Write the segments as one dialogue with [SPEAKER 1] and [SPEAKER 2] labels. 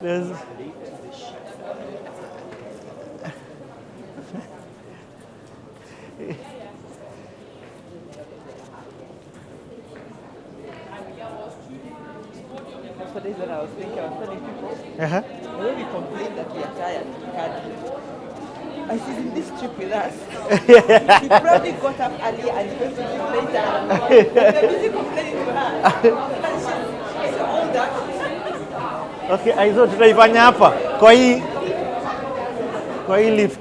[SPEAKER 1] There's...
[SPEAKER 2] For this that I was thinking, I was telling people,
[SPEAKER 1] Uh-huh.
[SPEAKER 2] when we complain that we are tired, we can't. And she's in this trip with us. He probably got up earlier and went to sleep later. We're busy complaining to her. She's older.
[SPEAKER 1] Okay, aizo tutaifanya hapa kwa hii lift.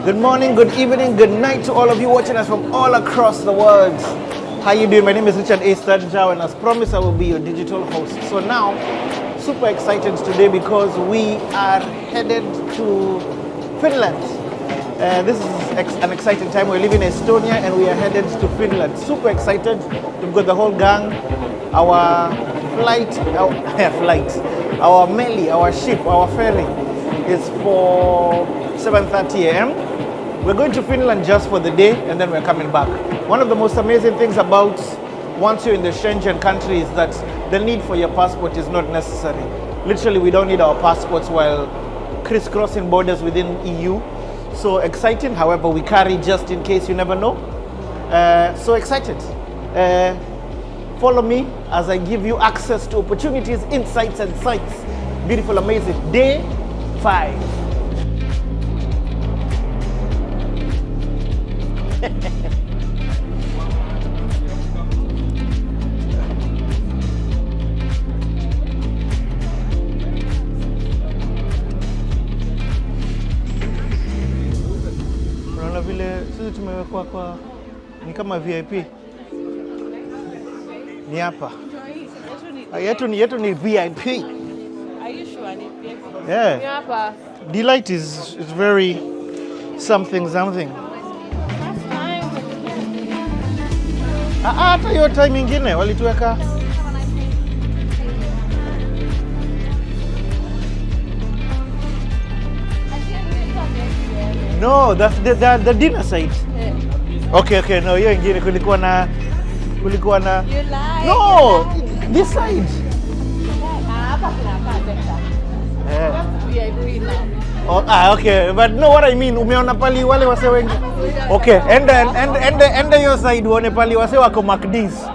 [SPEAKER 1] Good morning, good evening, good night to all of you watching us from all across the world. How you doing? My name is Richard A. Stanjau, and as promised, I will be your digital host. So now, super excited today because we are headed to Finland. This is an exciting time. We're leaving Estonia and we are headed to Finland. Super excited. We've got the whole gang. Our our meli, our ship, our ferry is for 7:30 a.m. We're going to Finland just for the day and then we're coming back. One of the most amazing things about once you're in the Schengen country is that the need for your passport is not necessary. Literally, we don't need our passports while crisscrossing borders within EU. So exciting, however, we carry just in case, you never know. So excited. Follow me as I give you access to opportunities, insights and sights. Beautiful, amazing. Day 5. Unaona vile sisi tumewekwa kwa ni kama VIP. Ni hapa. Yetu ni VIP.
[SPEAKER 2] Are you sure?
[SPEAKER 1] Yeah.
[SPEAKER 2] Ni hapa.
[SPEAKER 1] Delight is very something. Hata hiyo time ingine walituweka. No, that's the dinner side. Okay, no, hiyo ingine kulikuwa na
[SPEAKER 2] You lie.
[SPEAKER 1] No, this side.
[SPEAKER 2] Hapa tunakaa better.
[SPEAKER 1] Yeah.
[SPEAKER 2] VIP now.
[SPEAKER 1] Oh, okay, but no, what I mean, umeona pali wale wase wengi. Okay, enda your side uone pali wase wako McD's.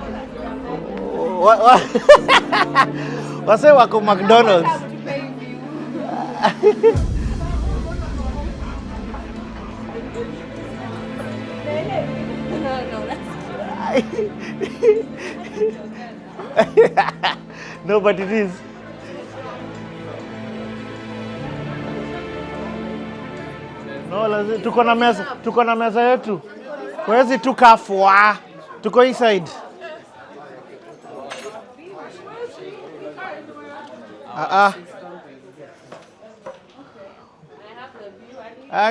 [SPEAKER 1] Wase wako McDonald's. No, but it is. No, lazima tuko na meza yetu. Kwezi tukafua. Tuko inside.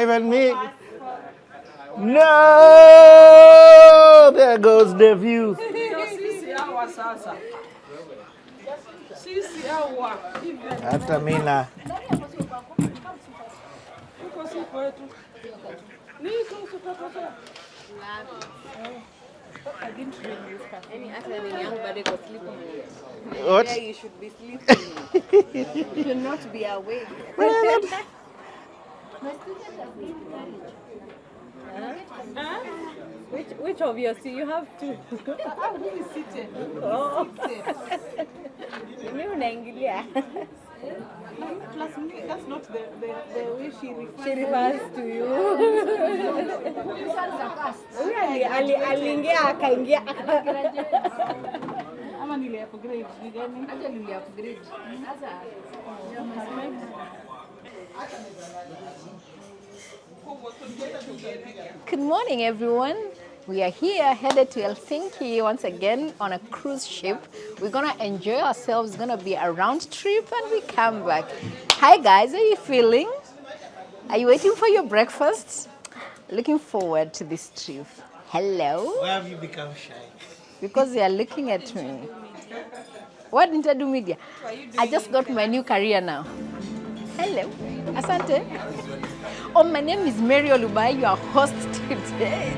[SPEAKER 1] Even me. No! There goes the view. Hata mina.
[SPEAKER 2] I didn't read this card. Any other young body go sleeping.
[SPEAKER 1] What?
[SPEAKER 2] Yeah, you should be sleeping. You should not be awake. Which of yours? You have two. I'm really seated. Oh. Plus me, that's not the way she refers to you. Aliingia akaingia. Ama nili upgrade ni gani? Acha nili upgrade. Sasa.
[SPEAKER 3] Good morning, everyone. We are here headed to Helsinki once again on a cruise ship. We're gonna enjoy ourselves. It's gonna be a round trip and we come back. Hi guys, how are you feeling? Are you waiting for your breakfast? Looking forward to this trip. Hello?
[SPEAKER 1] Why have you become shy?
[SPEAKER 3] Because they are looking at me. What didn't I do media? I just got my new career now. Hello. Asante. Oh, my name is Mary Olubai, your host today.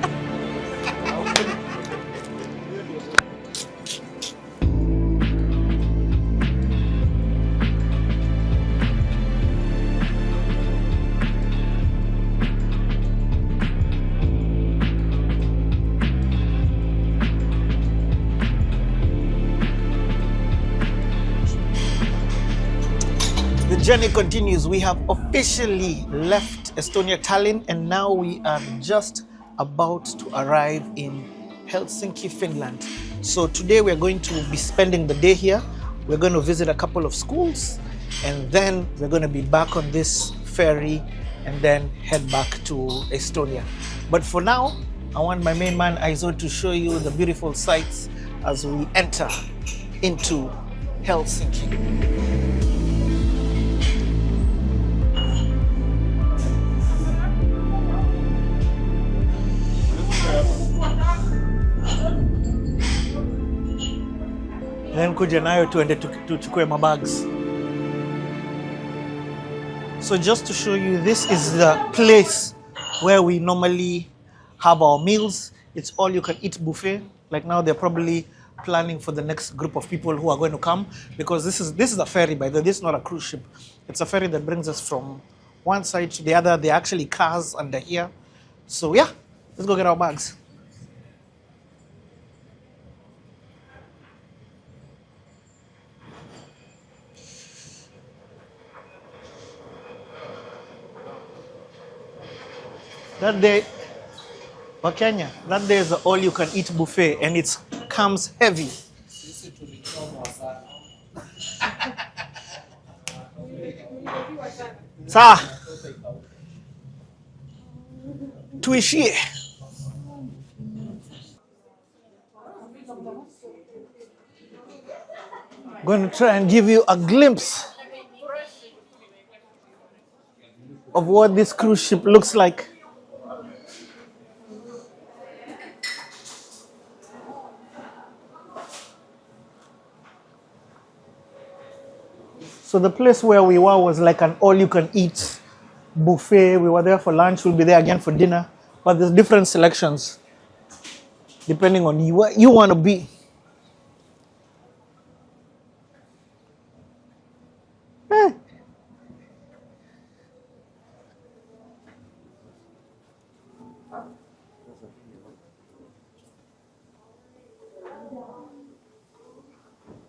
[SPEAKER 1] journey continues. We have officially left Estonia, Tallinn, and now we are just about to arrive in Helsinki, Finland. So today we're going to be spending the day here. We're going to visit a couple of schools, and then we're going to be back on this ferry and then head back to Estonia. But for now, I want my main man Aizo to show you the beautiful sights as we enter into Helsinki. Then kuja nayo tuende tuchukue mabags. So just to show you, this is the place where we normally have our meals. It's all you can eat buffet. Like now they're probably planning for the next group of people who are going to come, because this is a ferry, by the way. This is not a cruise ship. It's a ferry that brings us from one side to the other. There are actually cars under here. So yeah, let's go get our bags. That day, Kenya, that day is an all-you-can-eat buffet, and it comes heavy. Sa, tuishie. Going to try and give you a glimpse of what this cruise ship looks like. So the place where we were was like an all-you-can-eat buffet. We were there for lunch. We'll be there again for dinner. But there's different selections depending on where you want to be.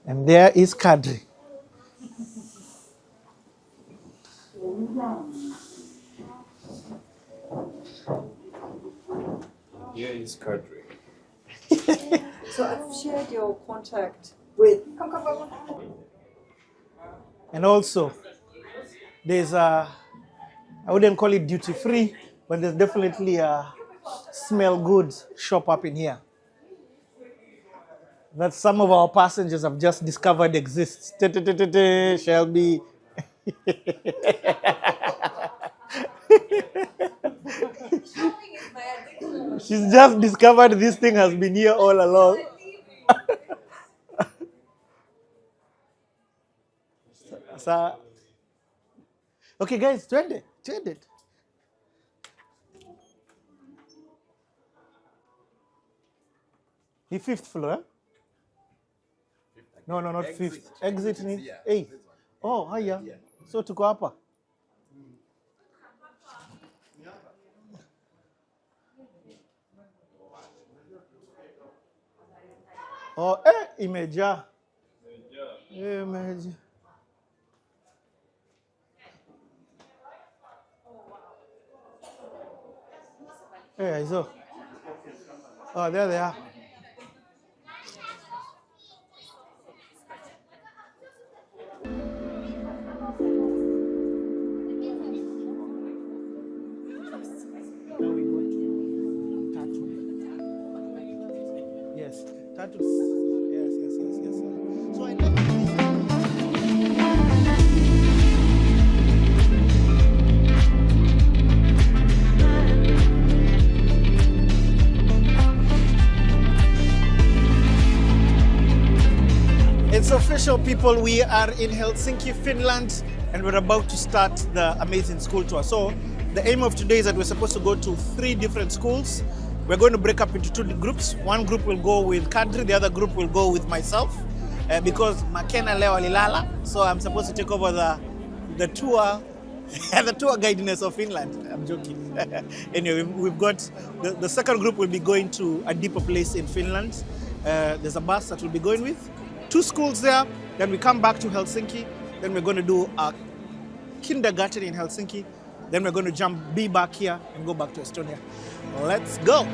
[SPEAKER 1] And there is Kadri.
[SPEAKER 4] Here is Kadri.
[SPEAKER 2] So I've shared your contact with.
[SPEAKER 1] And also, there's I wouldn't call it duty free, but there's definitely a smell goods shop up in here that some of our passengers have just discovered exists. Shelby. She's just discovered this thing has been here all along. So, okay, guys, trend it. The fifth floor? No, not fifth. Exit ni eighth. Oh, haya. So tuko hapa. Oh, imejaa. Imejaa. Hey, so. Oh, there they are. Yes. Yes. So I like It's official, people. We are in Helsinki, Finland, and we're about to start the amazing school tour. So the aim of today is that we're supposed to go to 3 different schools. We're going to break up into 2 groups. One group will go with Kadri, the other group will go with myself, because Makena leo alilala, so I'm supposed to take over the tour, the tour guidance of Finland. I'm joking. Anyway, we've got the second group will be going to a deeper place in Finland. There's a bus that we'll be going with. 2 schools there. Then we come back to Helsinki. Then we're going to do a kindergarten in Helsinki. Then we're going to jump B back here and go back to Estonia. Let's go.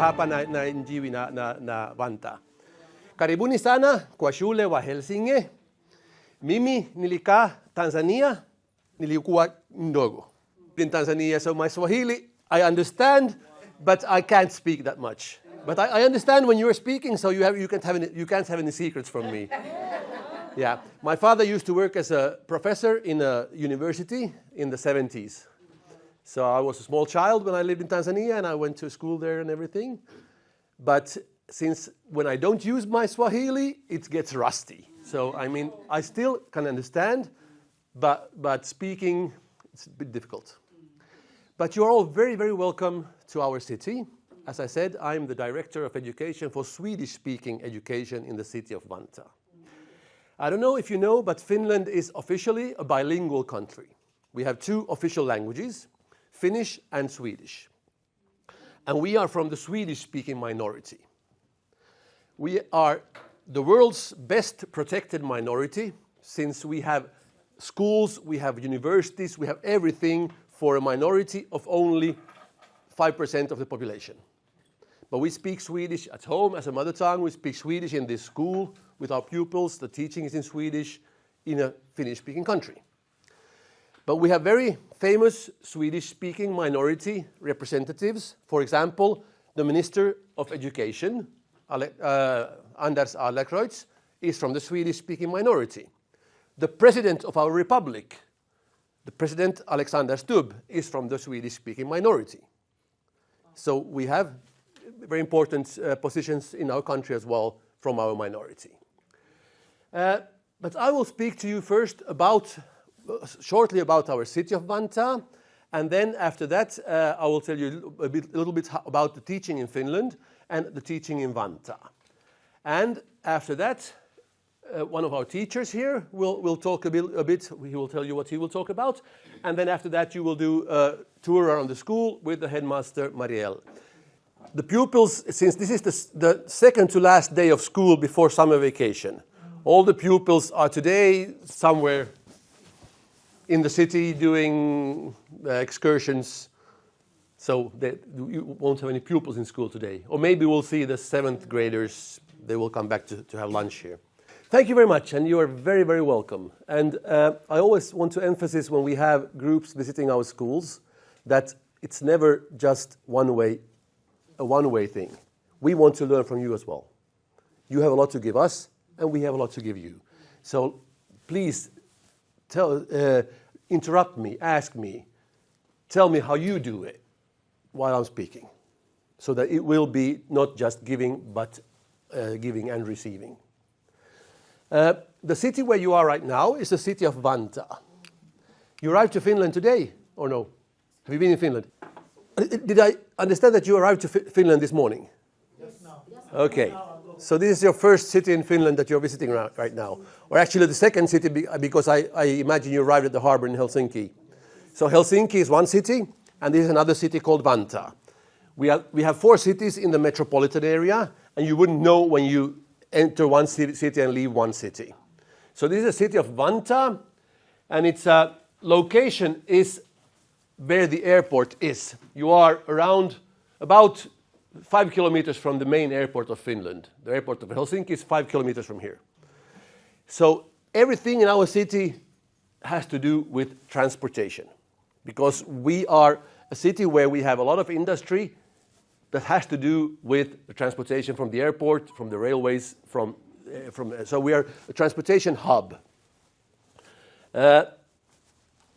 [SPEAKER 5] hapa na njiwi na Vantaa. Karibuni sana kwa shule wa Helsinge. Mimi nilikaa Tanzania, nilikuwa mdogo. In Tanzania, so my Swahili, I understand, but I can't speak that much. But I understand when you're speaking, so you can't have any secrets from me. Yeah, my father used to work as a professor in a university in the 70s. So I was a small child when I lived in Tanzania, and I went to school there and everything. But since when I don't use my Swahili, it gets rusty. So I mean, I still can understand, but speaking, it's a bit difficult. But you're all very, very welcome to our city. As I said, I'm the Director of Education for Swedish-speaking education in the city of Vantaa. I don't know if you know, but Finland is officially a bilingual country. We have two official languages, Finnish and Swedish. And we are from the Swedish-speaking minority. We are the world's best protected minority, since we have schools, we have universities, we have everything for a minority of only 5% of the population. But we speak Swedish at home as a mother tongue. We speak Swedish in this school with our pupils. The teaching is in Swedish in a Finnish-speaking country. But we have very famous Swedish-speaking minority representatives. For example, the Minister of Education, Anders Adlercreutz, is from the Swedish-speaking minority. The President of our Republic, the President Alexander Stubb, is from the Swedish-speaking minority. So we have very important positions in our country as well from our minority. But I will speak to you first shortly about our city of Vantaa, and then after that I will tell you a little bit about the teaching in Finland and the teaching in Vantaa. And after that, one of our teachers here will talk a bit. He will tell you what he will talk about. And then after that, you will do a tour around the school with the headmaster, Marielle. The pupils, since this is the second to last day of school before summer vacation, all the pupils are today somewhere in the city doing excursions. So you won't have any pupils in school today. Or maybe we'll see the 7th graders. They will come back to have lunch here. Thank you very much, and you are very, very welcome. And I always want to emphasize when we have groups visiting our schools that it's never just a one-way thing. We want to learn from you as well. You have a lot to give us, and we have a lot to give you. So please interrupt me, ask me, tell me how you do it while I'm speaking, so that it will be not just giving, but giving and receiving. The city where you are right now is the city of Vantaa. You arrived to Finland today, or no? Have you been in Finland? Did I understand that you arrived to Finland this morning? Yes. Okay. So this is your first city in Finland that you're visiting right now. Or actually the second city, because I imagine you arrived at the harbor in Helsinki. So Helsinki is one city, and this is another city called Vantaa. We have 4 cities in the metropolitan area, and you wouldn't know when you enter one city and leave one city. So this is the city of Vantaa, and its location is where the airport is. You are around about 5 kilometers from the main airport of Finland. The airport of Helsinki is 5 kilometers from here. So everything in our city has to do with transportation, because we are a city where we have a lot of industry that has to do with the transportation from the airport, from the railways, so we are a transportation hub.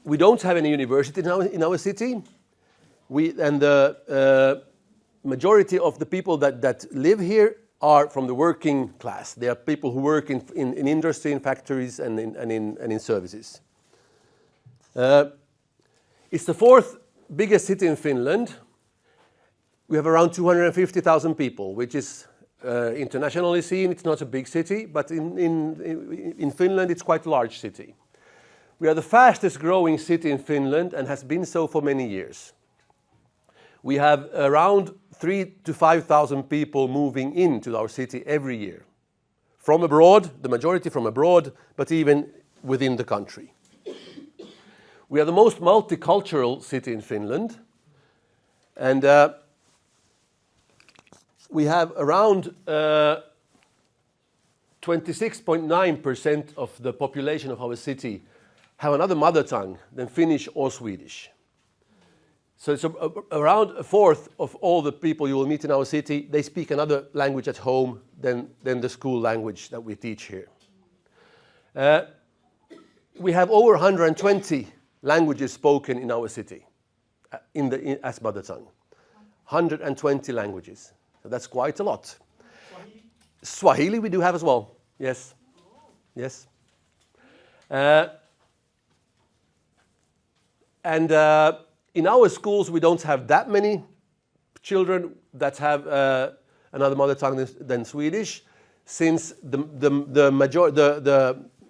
[SPEAKER 5] We don't have any university in our city. And the majority of the people that live here are from the working class. They are people who work in industry, in factories, and in services. It's the fourth biggest city in Finland. We have around 250,000 people, which is internationally seen. It's not a big city, but in Finland it's quite a large city. We are the fastest growing city in Finland and has been so for many years. We have around 3,000 to 5,000 people moving into our city every year. From abroad, the majority from abroad, but even within the country. We are the most multicultural city in Finland. And we have around 26.9% of the population of our city have another mother tongue than Finnish or Swedish. So it's around a fourth of all the people you will meet in our city, they speak another language at home than the school language that we teach here. We have over 120 languages spoken in our city as mother tongue. 120 languages. So that's quite a lot. Swahili we do have as well. Yes. Yes. And in our schools, we don't have that many children that have another mother tongue than Swedish, since the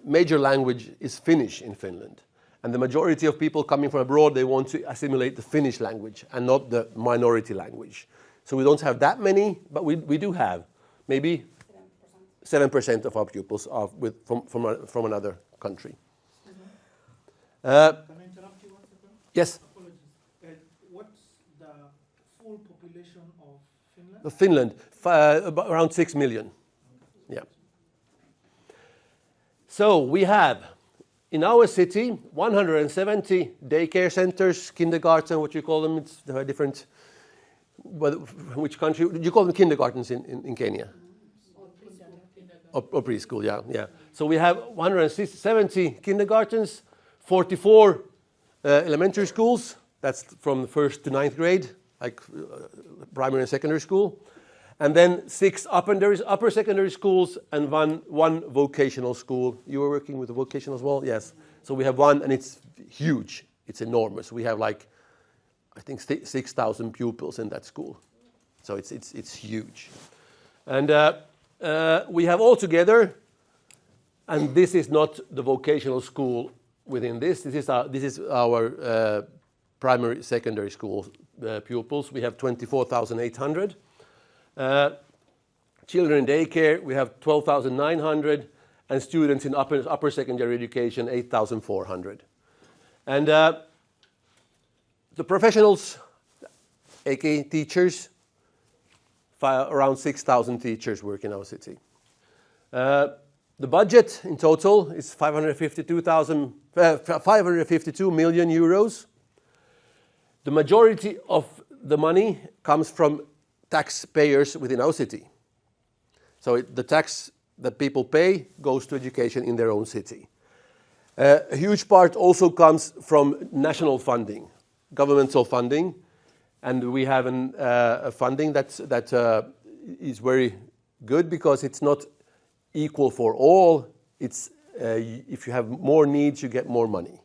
[SPEAKER 5] major language is Finnish in Finland. And the majority of people coming from abroad, they want to assimilate the Finnish language and not the minority language. So we don't have that many, but we do have maybe 7% of our pupils are from another country.
[SPEAKER 1] Can I interrupt you one second?
[SPEAKER 5] Yes.
[SPEAKER 1] Apologies. What's the full population of Finland?
[SPEAKER 5] Of Finland, around 6 million. Yeah. So we have in our city 170 daycare centers, kindergarten, what you call them. It's different. Which country? You call them kindergartens in Kenya? Or preschool, yeah. So we have 170 kindergartens, 44 elementary schools. That's from the 1st to 9th grade, like primary and secondary school. And then 6 upper secondary schools and one vocational school. You were working with the vocational as well? Yes. So we have one, and it's huge. It's enormous. We have I think 6,000 pupils in that school. So it's huge. And we have altogether, and this is not the vocational school within this. This is our primary secondary school pupils. We have 24,800. Children in daycare, we have 12,900, and students in upper secondary education, 8,400. And the professionals, aka teachers, around 6,000 teachers work in our city. The budget in total is 552 million euros. The majority of the money comes from taxpayers within our city. So the tax that people pay goes to education in their own city. A huge part also comes from national funding, governmental funding, and we have a funding that is very good because it's not equal for all. It's if you have more needs, you get more money.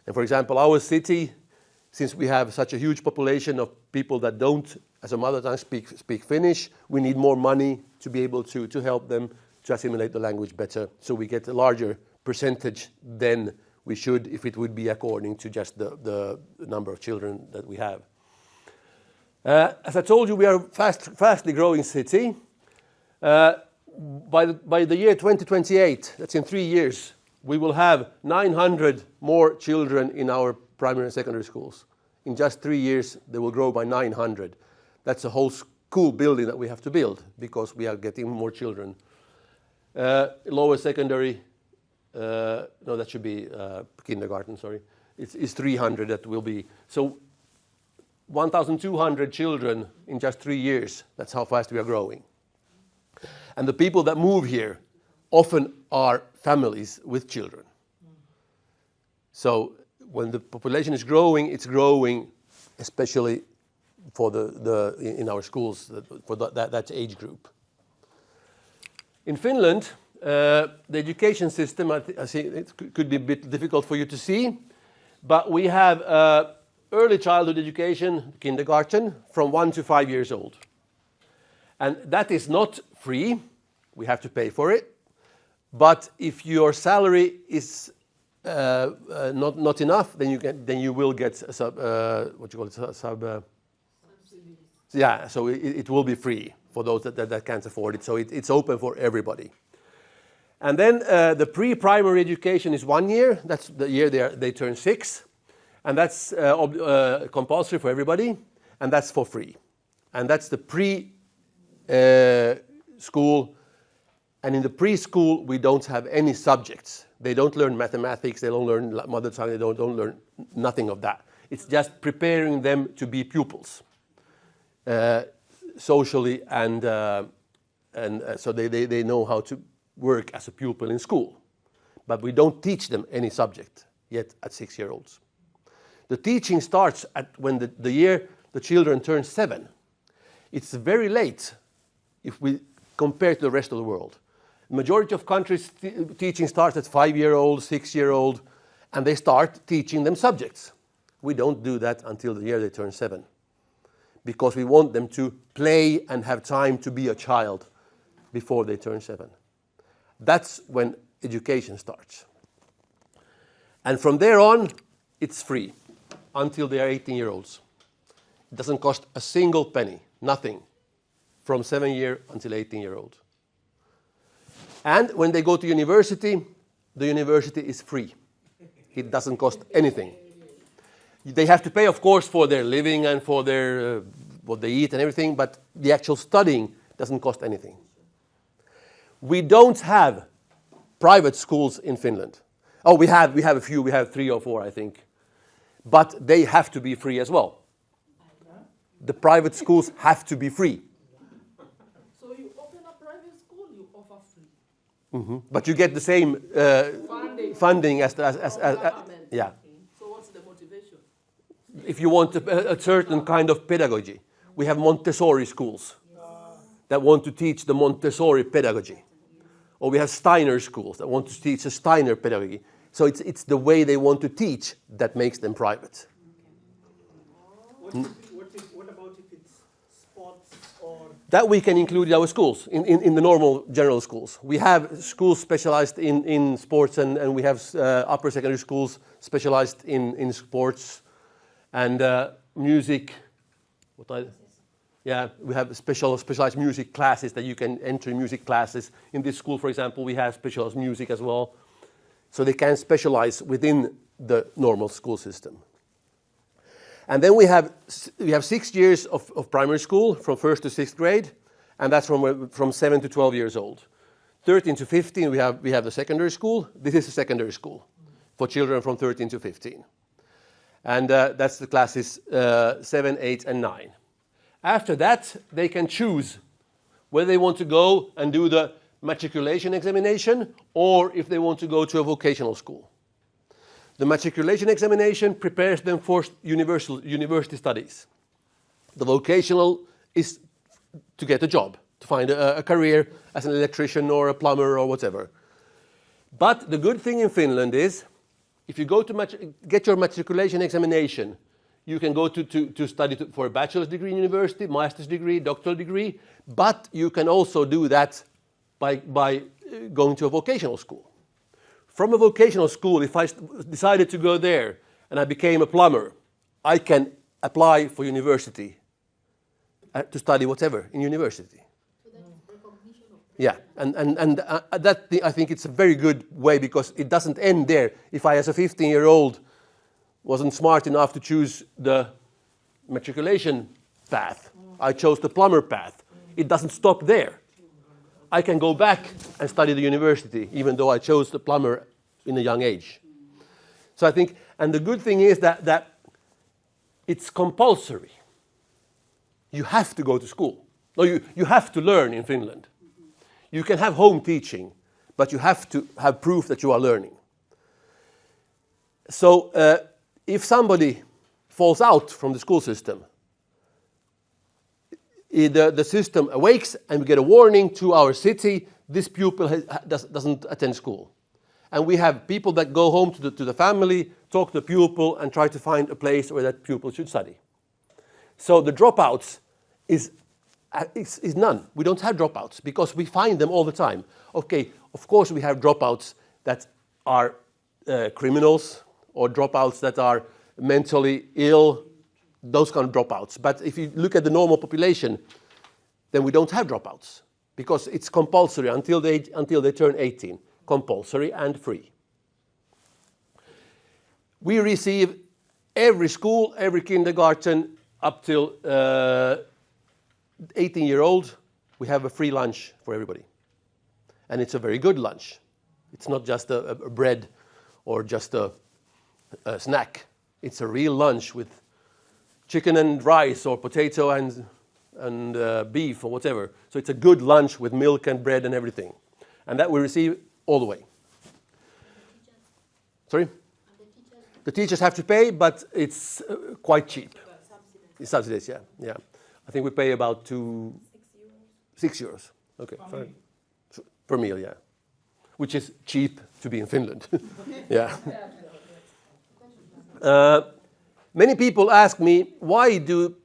[SPEAKER 5] And for example, our city, since we have such a huge population of people that don't, as a mother tongue, speak Finnish, we need more money to be able to help them to assimilate the language better. So we get a larger percentage than we should if it would be according to just the number of children that we have. As I told you, we are a fastly growing city. By the year 2028, that's in 3 years, we will have 900 more children in our primary and secondary schools. In just 3 years, they will grow by 900. That's a whole school building that we have to build because we are getting more children. Lower secondary, no, that should be kindergarten, sorry. It's 300 that will be. So 1,200 children in just 3 years. That's how fast we are growing. And the people that move here often are families with children. So when the population is growing, it's growing especially for in our schools, for that age group. In Finland, the education system, I think it could be a bit difficult for you to see, but we have early childhood education, kindergarten, from 1 to 5 years old. And that is not free. We have to pay for it. But if your salary is not enough, then you will get yeah, so it will be free for those that can't afford it. So it's open for everybody. And then the pre-primary education is 1 year. That's the year they turn 6. And that's compulsory for everybody. And that's for free. And that's the pre-school. And in the preschool, we don't have any subjects. They don't learn mathematics. They don't learn mother tongue. They don't learn nothing of that. It's just preparing them to be pupils. Socially and so they know how to work as a pupil in school. But we don't teach them any subject yet at 6-year-olds. The teaching starts at when the year the children turn 7. It's very late if we compare to the rest of the world. The majority of countries teaching starts at 5-year-old, 6-year-old, and they start teaching them subjects. We don't do that until the year they turn 7. Because we want them to play and have time to be a child before they turn 7. That's when education starts. And from there on, it's free until they are 18-year-olds. It doesn't cost a single penny, nothing, from 7-year until 18-year-old. And when they go to university, the university is free. It doesn't cost anything. They have to pay, of course, for their living and for their what they eat and everything, but the actual studying doesn't cost anything. We don't have private schools in Finland. Oh, we have a few. We have 3 or 4, I think. But they have to be free as well. The private schools have to be free.
[SPEAKER 2] So you open a private school, you offer free.
[SPEAKER 5] Mm-hmm. But you get the same funding as yeah.
[SPEAKER 2] So what's the motivation?
[SPEAKER 5] If you want a certain kind of pedagogy, we have Montessori schools that want to teach the Montessori pedagogy. Or we have Steiner schools that want to teach a Steiner pedagogy. So it's the way they want to teach that makes them private.
[SPEAKER 1] What about if it's sports or...
[SPEAKER 5] That we can include in our schools, in the normal general schools. We have schools specialized in sports and we have upper secondary schools specialized in sports and music. Yeah, we have specialized music classes that you can enter music classes. In this school, for example, we have specialized music as well. So they can specialize within the normal school system. And then we have 6 years of primary school from 1st to 6th grade, and that's from 7 to 12 years old. 13 to 15 we have the secondary school. This is a secondary school for children from 13 to 15. And that's the classes 7, 8, and 9. After that, they can choose whether they want to go and do the matriculation examination or if they want to go to a vocational school. The matriculation examination prepares them for university studies. The vocational is to get a job, to find a career as an electrician or a plumber or whatever. But the good thing in Finland is, if you go to get your matriculation examination, you can go to study for a bachelor's degree in university, master's degree, doctoral degree, but you can also do that by going to a vocational school. From a vocational school, if I decided to go there and I became a plumber, I can apply for university to study whatever in university. Yeah, and that I think it's a very good way because it doesn't end there. If I, as a 15-year-old, wasn't smart enough to choose the matriculation path. I chose the plumber path. It doesn't stop there. I can go back and study the university, even though I chose the plumber in a young age. So I think, and the good thing is that it's compulsory. You have to go to school. No, you have to learn in Finland. You can have home teaching, but you have to have proof that you are learning. So if somebody falls out from the school system, the system awakes and we get a warning to our city, this pupil doesn't attend school. And we have people that go home to the family, talk to the pupil and try to find a place where that pupil should study. So the dropouts is none. We don't have dropouts because we find them all the time. Okay, of course we have dropouts that are criminals or dropouts that are mentally ill, those kind of dropouts. But if you look at the normal population, then we don't have dropouts because it's compulsory until they turn 18. Compulsory and free. We receive every school, every kindergarten up till 18-year-old, we have a free lunch for everybody. And it's a very good lunch. It's not just a bread or just a snack. It's a real lunch with chicken and rice or potato and beef or whatever. So it's a good lunch with milk and bread and everything. And that we receive all the way. Sorry? The teachers have to pay, but it's quite cheap. It's subsidies, yeah. I think we pay about 6 euros. Okay, fine. Per meal, yeah. Which is cheap to be in Finland. Yeah. Many people ask me, why do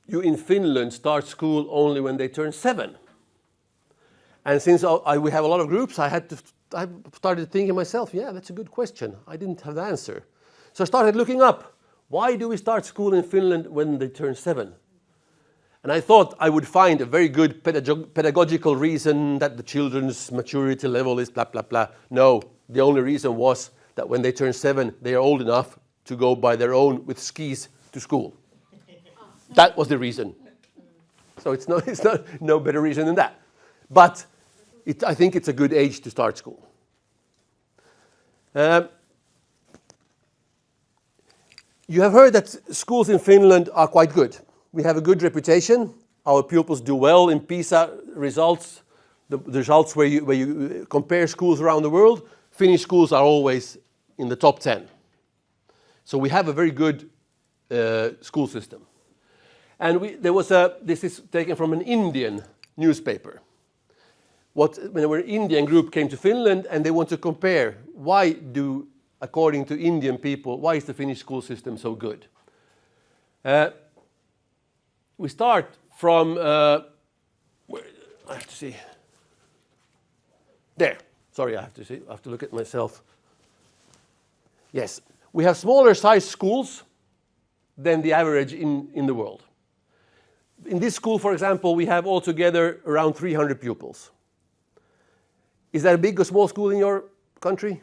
[SPEAKER 5] you in Finland start school only when they turn 7? And since we have a lot of groups, I started thinking myself, yeah, that's a good question. I didn't have the answer. So I started looking up, why do we start school in Finland when they turn 7? And I thought I would find a very good pedagogical reason that the children's maturity level is blah, blah, blah. No, the only reason was that when they turn 7, they are old enough to go by their own with skis to school. That was the reason. So it's no better reason than that. But I think it's a good age to start school. You have heard that schools in Finland are quite good. We have a good reputation. Our pupils do well in PISA results, the results where you compare schools around the world. Finnish schools are always in the top 10. So we have a very good school system. And this is taken from an Indian newspaper. When an Indian group came to Finland and they want to compare according to Indian people, why is the Finnish school system so good? We start from, I have to see, there. Sorry, I have to look at myself. Yes, we have smaller size schools than the average in the world. In this school, for example, we have altogether around 300 pupils. Is that a big or small school in your country?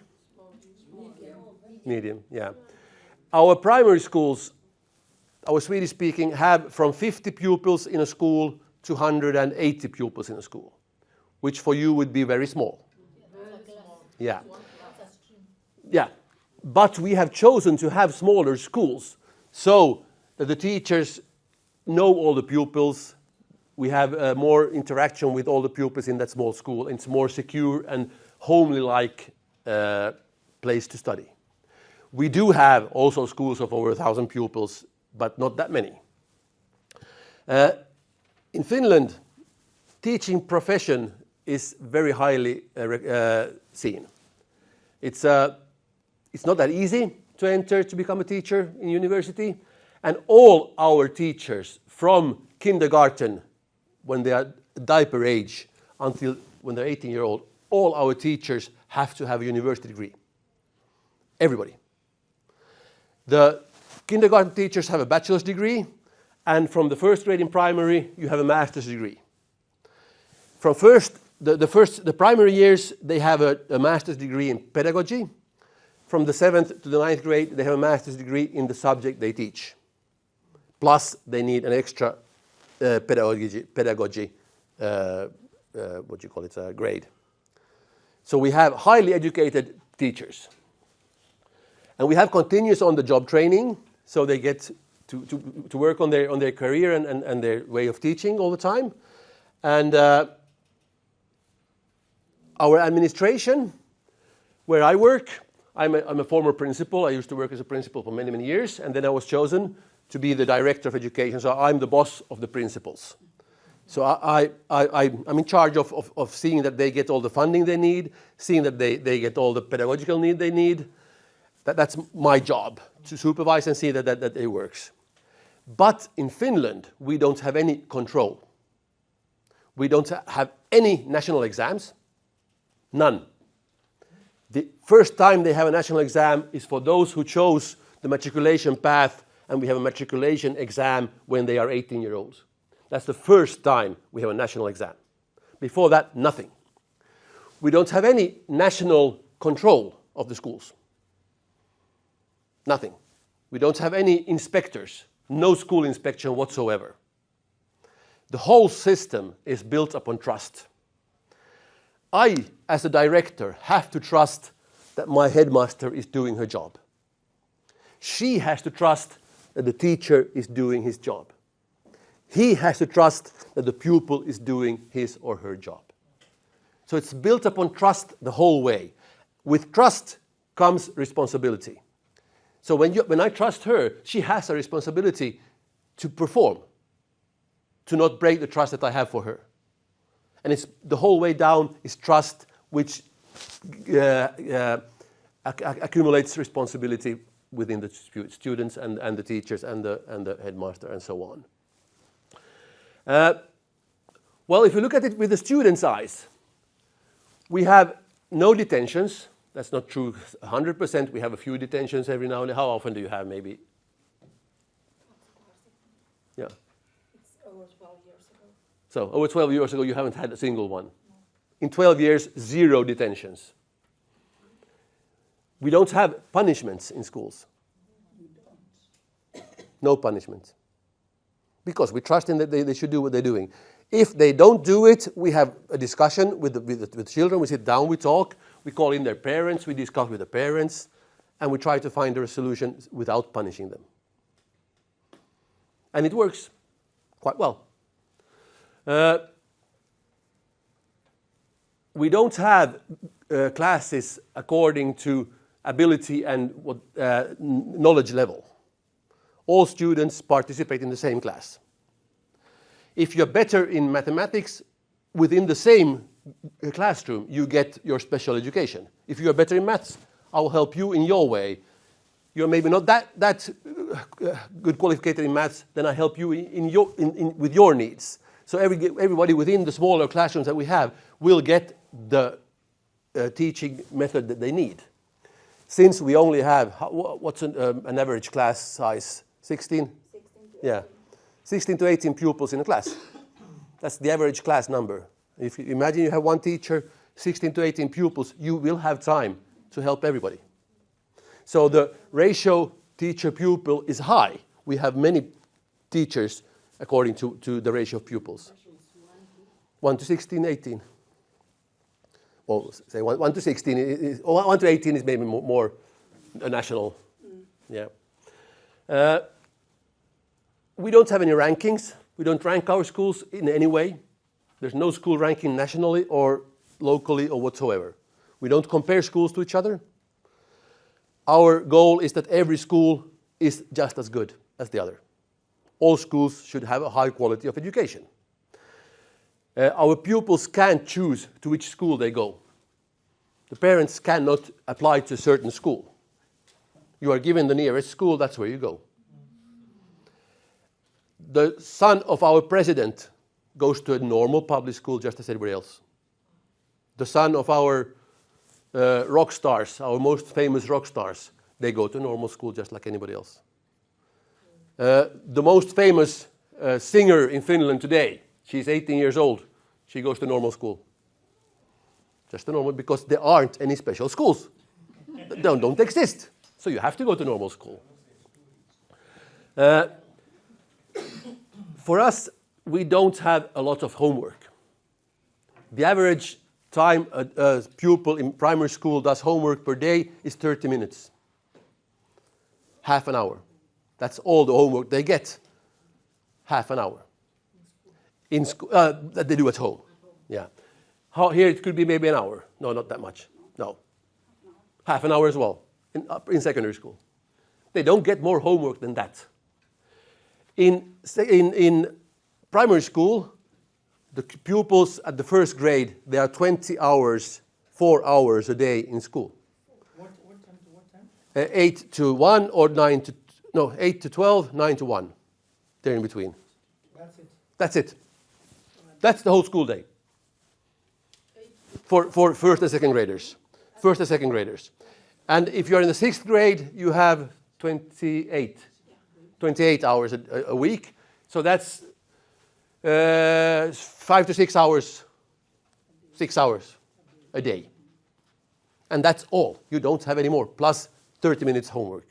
[SPEAKER 5] Medium, yeah. Our primary schools, our Swedish-speaking, have from 50 pupils in a school to 180 pupils in a school, which for you would be very small. Yeah. Yeah. But we have chosen to have smaller schools so that the teachers know all the pupils. We have more interaction with all the pupils in that small school. It's more secure and homely-like place to study. We do have also schools of over 1,000 pupils, but not that many. In Finland, teaching profession is very highly seen. It's not that easy to enter to become a teacher in university, and all our teachers from kindergarten, when they are diaper age, until when they're 18-year-old, all our teachers have to have a university degree. Everybody. The kindergarten teachers have a bachelor's degree, and from the first grade in primary, you have a master's degree. From the primary years, they have a master's degree in pedagogy. from the 7th to the 9th grade, they have a master's degree in the subject they teach. Plus, they need an extra pedagogy grade. So we have highly educated teachers. And we have continuous on-the-job training, so they get to work on their career and their way of teaching all the time. And our administration, where I work, I'm a former principal. I used to work as a principal for many, many years, and then I was chosen to be the director of education, so I'm the boss of the principals. So I'm in charge of seeing that they get all the funding they need, seeing that they get all the pedagogical need they need. That's my job, to supervise and see that it works. But in Finland, we don't have any control. We don't have any national exams, none. The first time they have a national exam is for those who chose the matriculation path, and we have a matriculation exam when they are 18-year-olds. That's the first time we have a national exam. Before that, nothing. We don't have any national control of the schools. Nothing. We don't have any inspectors, no school inspection whatsoever. The whole system is built upon trust. I, as a director, have to trust that my headmaster is doing her job. She has to trust that the teacher is doing his job. He has to trust that the pupil is doing his or her job. So it's built upon trust the whole way. With trust comes responsibility. So when I trust her, she has a responsibility to perform, to not break the trust that I have for her. And it's the whole way down is trust, which accumulates responsibility within the students and the teachers and the headmaster and so on. Well, if you look at it with the students' eyes, we have no detentions. That's not true 100%. We have a few detentions every now and then. How often do you have, maybe? Yeah.
[SPEAKER 6] It's over 12 years ago.
[SPEAKER 5] So over 12 years ago, you haven't had a single one. No. In 12 years, 0 detentions. We don't have punishments in schools. No punishments. Because we trust in that they should do what they're doing. If they don't do it, we have a discussion with the children. We sit down, we talk, we call in their parents, we discuss with the parents, and we try to find a solution without punishing them. And it works quite well. We don't have classes according to ability and knowledge level. All students participate in the same class. If you're better in mathematics within the same classroom, you get your special education. If you're better in maths, I will help you in your way. You're maybe not that good qualified in maths, then I help you with your needs. So everybody within the smaller classrooms that we have will get the teaching method that they need. Since we only have, what's an average class size? 16?
[SPEAKER 6] 16 to 18.
[SPEAKER 5] Yeah. 16 to 18 pupils in a class. That's the average class number. If you imagine you have one teacher, 16 to 18 pupils, you will have time to help everybody. So the ratio teacher-pupil is high. We have many teachers according to the ratio of pupils. 1 to 16, 18. Well, say 1 to 16, 1 to 18 is maybe more a national. Yeah. We don't have any rankings. We don't rank our schools in any way. There's no school ranking nationally or locally or whatsoever. We don't compare schools to each other. Our goal is that every school is just as good as the other. All schools should have a high quality of education. Our pupils can't choose to which school they go. The parents cannot apply to a certain school. You are given the nearest school, that's where you go. The son of our president goes to a normal public school just as everybody else. The son of our rock stars, our most famous rock stars, they go to normal school just like anybody else. The most famous singer in Finland today, she's 18 years old. She goes to normal school. Just a normal, because there aren't any special schools. don't exist. So you have to go to normal school. For us, we don't have a lot of homework. The average time a pupil in primary school does homework per day is 30 minutes. Half an hour. That's all the homework they get. Half an hour. In school, that they do at home. Yeah. Here it could be maybe an hour. No, not that much. No. Half an hour as well in secondary school. They don't get more homework than that. In primary school, the pupils at the first grade, they are 20 hours, 4 hours a day in school.
[SPEAKER 1] What time to what time?
[SPEAKER 5] 8 to 1 or 8 to 12, 9 to 1. They're in between.
[SPEAKER 1] That's it.
[SPEAKER 5] That's it. That's the whole school day. For first and second graders. First and second graders. And if you're in the 6th grade, you have 28 hours a week. So that's 5 to 6 hours, 6 hours a day. And that's all. You don't have any more, plus 30 minutes homework.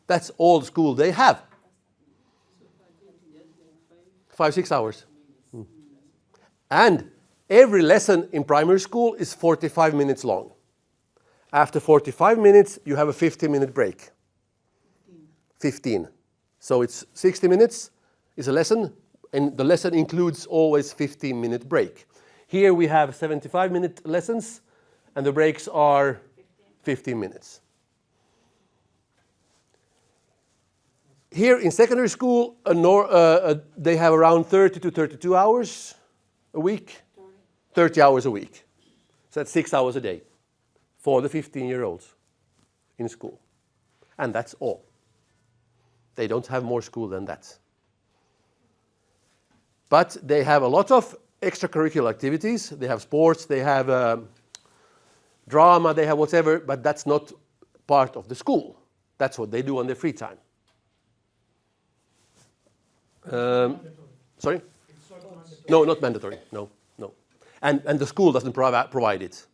[SPEAKER 5] That's all school they have. 5, 6 hours. And every lesson in primary school is 45 minutes long. After 45 minutes, you have a 15-minute break. 15. So it's 60 minutes is a lesson, and the lesson includes always 15-minute break. Here we have 75-minute lessons, and the breaks are 15 minutes. Here in secondary school, they have around 30 to 32 hours a week. 30 hours a week. So that's 6 hours a day for the 15-year-olds in school. And that's all. They don't have more school than that. But they have a lot of extracurricular activities. They have sports, they have drama, they have whatever, but that's not part of the school. That's what they do on their free time. Sorry? No, not mandatory. No. And the school doesn't provide it.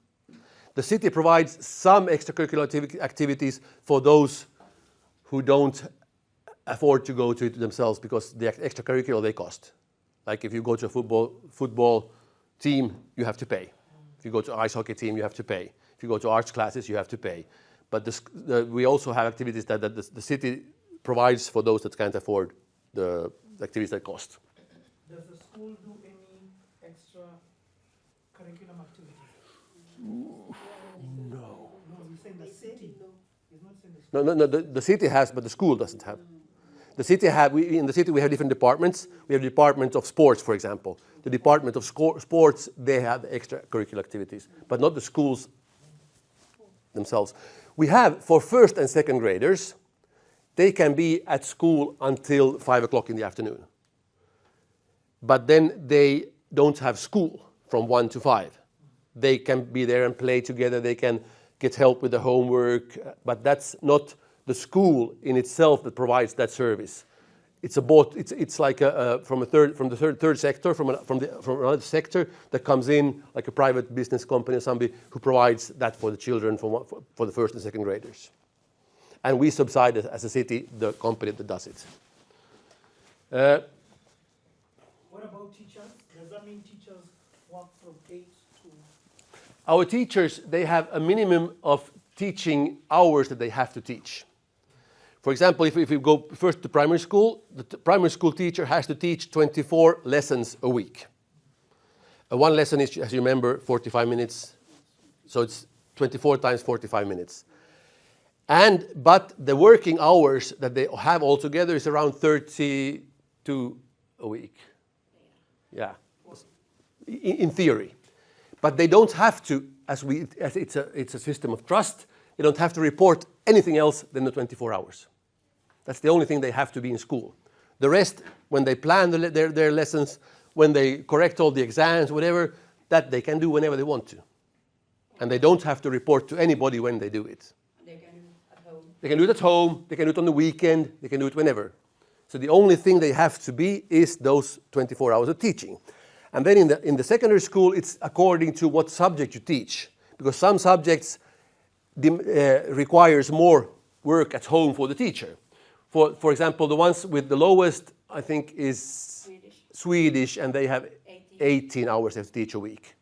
[SPEAKER 5] The city provides some extracurricular activities for those who don't afford to go to it themselves because the extracurricular they cost. Like if you go to a football team, you have to pay. If you go to an ice hockey team, you have to pay. If you go to arts classes, you have to pay. But we also have activities that the city provides for those that can't afford the activities that cost.
[SPEAKER 1] Does the school do any extra curriculum activities?
[SPEAKER 5] No.
[SPEAKER 1] No, you're saying the city. He's not saying the
[SPEAKER 5] No, the city has, but the school doesn't have. The city in the city we have different departments. We have the department of sports, for example. The department of sports, they have extracurricular activities, but not the schools themselves. We have, for first and second graders, they can be at school until 5 o'clock in the afternoon. But then they don't have school from 1 to 5. They can be there and play together. They can get help with the homework, but that's not the school in itself that provides that service. It's it's like from the third sector, from another sector that comes in, like a private business company or somebody who provides that for the children for the first and second graders. And we subside as a city the company that does it.
[SPEAKER 1] What about teachers? Does that mean teachers work from 8 to...
[SPEAKER 5] Our teachers, they have a minimum of teaching hours that they have to teach. For example, if we go first to primary school, the primary school teacher has to teach 24 lessons a week. One lesson is, as you remember, 45 minutes. So it's 24 times 45 minutes. But the working hours that they have altogether is around 32 a week. Yeah, in theory. But they don't have to, as it's a system of trust, they don't have to report anything else than the 24 hours. That's the only thing they have to be in school. The rest, when they plan their lessons, when they correct all the exams, whatever, that they can do whenever they want to. And they don't have to report to anybody when they do it.
[SPEAKER 6] They can do it at home.
[SPEAKER 5] They can do it at home, they can do it on the weekend, they can do it whenever. So the only thing they have to be is those 24 hours of teaching. And then in the secondary school, it's according to what subject you teach. Because some subjects requires more work at home for the teacher. For example, the ones with the lowest, I think, is Swedish, and they have 18 hours they have to teach a week.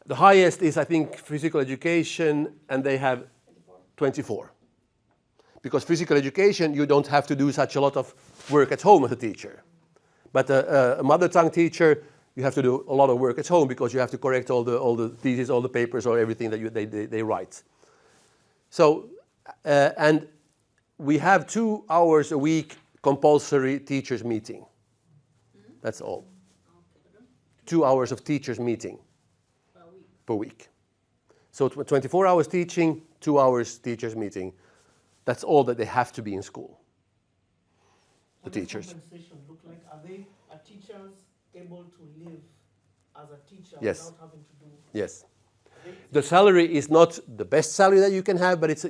[SPEAKER 5] The highest is, I think, physical education, and they have 24. Because physical education, you don't have to do such a lot of work at home as a teacher. But a mother tongue teacher, you have to do a lot of work at home because you have to correct all the theses, all the papers, or everything that they write. So, and we have 2 hours a week compulsory teachers meeting. That's all. 2 hours of teachers meeting per week. So 24 hours teaching, 2 hours teachers meeting. That's all that they have to be in school. The teachers.
[SPEAKER 1] Compensation look like? Are teachers able to live as a teacher
[SPEAKER 5] Yes.
[SPEAKER 1] without having to do?
[SPEAKER 5] Yes. The salary is not the best salary that you can have, but it's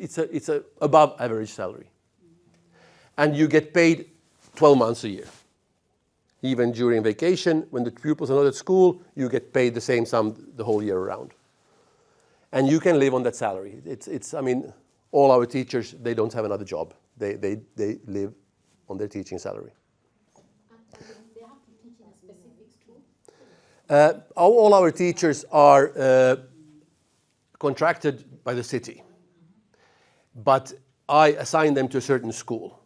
[SPEAKER 5] a above average salary. And you get paid 12 months a year. Even during vacation, when the pupils are not at school, you get paid the same sum the whole year around. And you can live on that salary. I mean, all our teachers, they don't have another job. They live on their teaching salary.
[SPEAKER 6] They have to teach in a specific school?
[SPEAKER 5] All our teachers are contracted by the city. But I assign them to a certain school.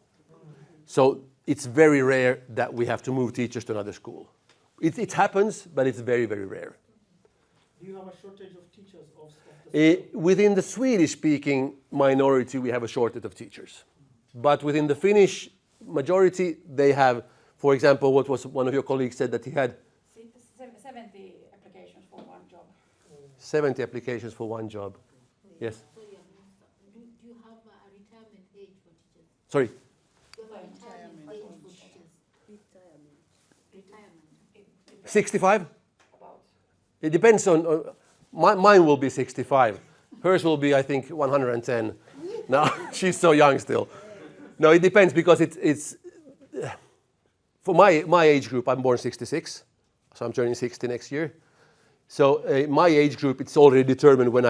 [SPEAKER 5] So it's very rare that we have to move teachers to another school. It happens, but it's very, very rare.
[SPEAKER 1] Do you have a shortage of teachers?
[SPEAKER 5] Within the Swedish-speaking minority, we have a shortage of teachers. But within the Finnish majority, they have, for example, what was one of your colleagues said that he had
[SPEAKER 6] 70 applications for one job.
[SPEAKER 5] 70 applications for one job. Yes.
[SPEAKER 6] Do you have a retirement age for teachers?
[SPEAKER 5] Sorry.
[SPEAKER 6] Do you have a retirement age for teachers? Retirement.
[SPEAKER 5] 65? It depends on... mine will be 65. Hers will be, I think, 110. No, she's so young still. No, it depends because it's for my age group, I'm born 66, so I'm turning 60 next year. So my age group, it's already determined when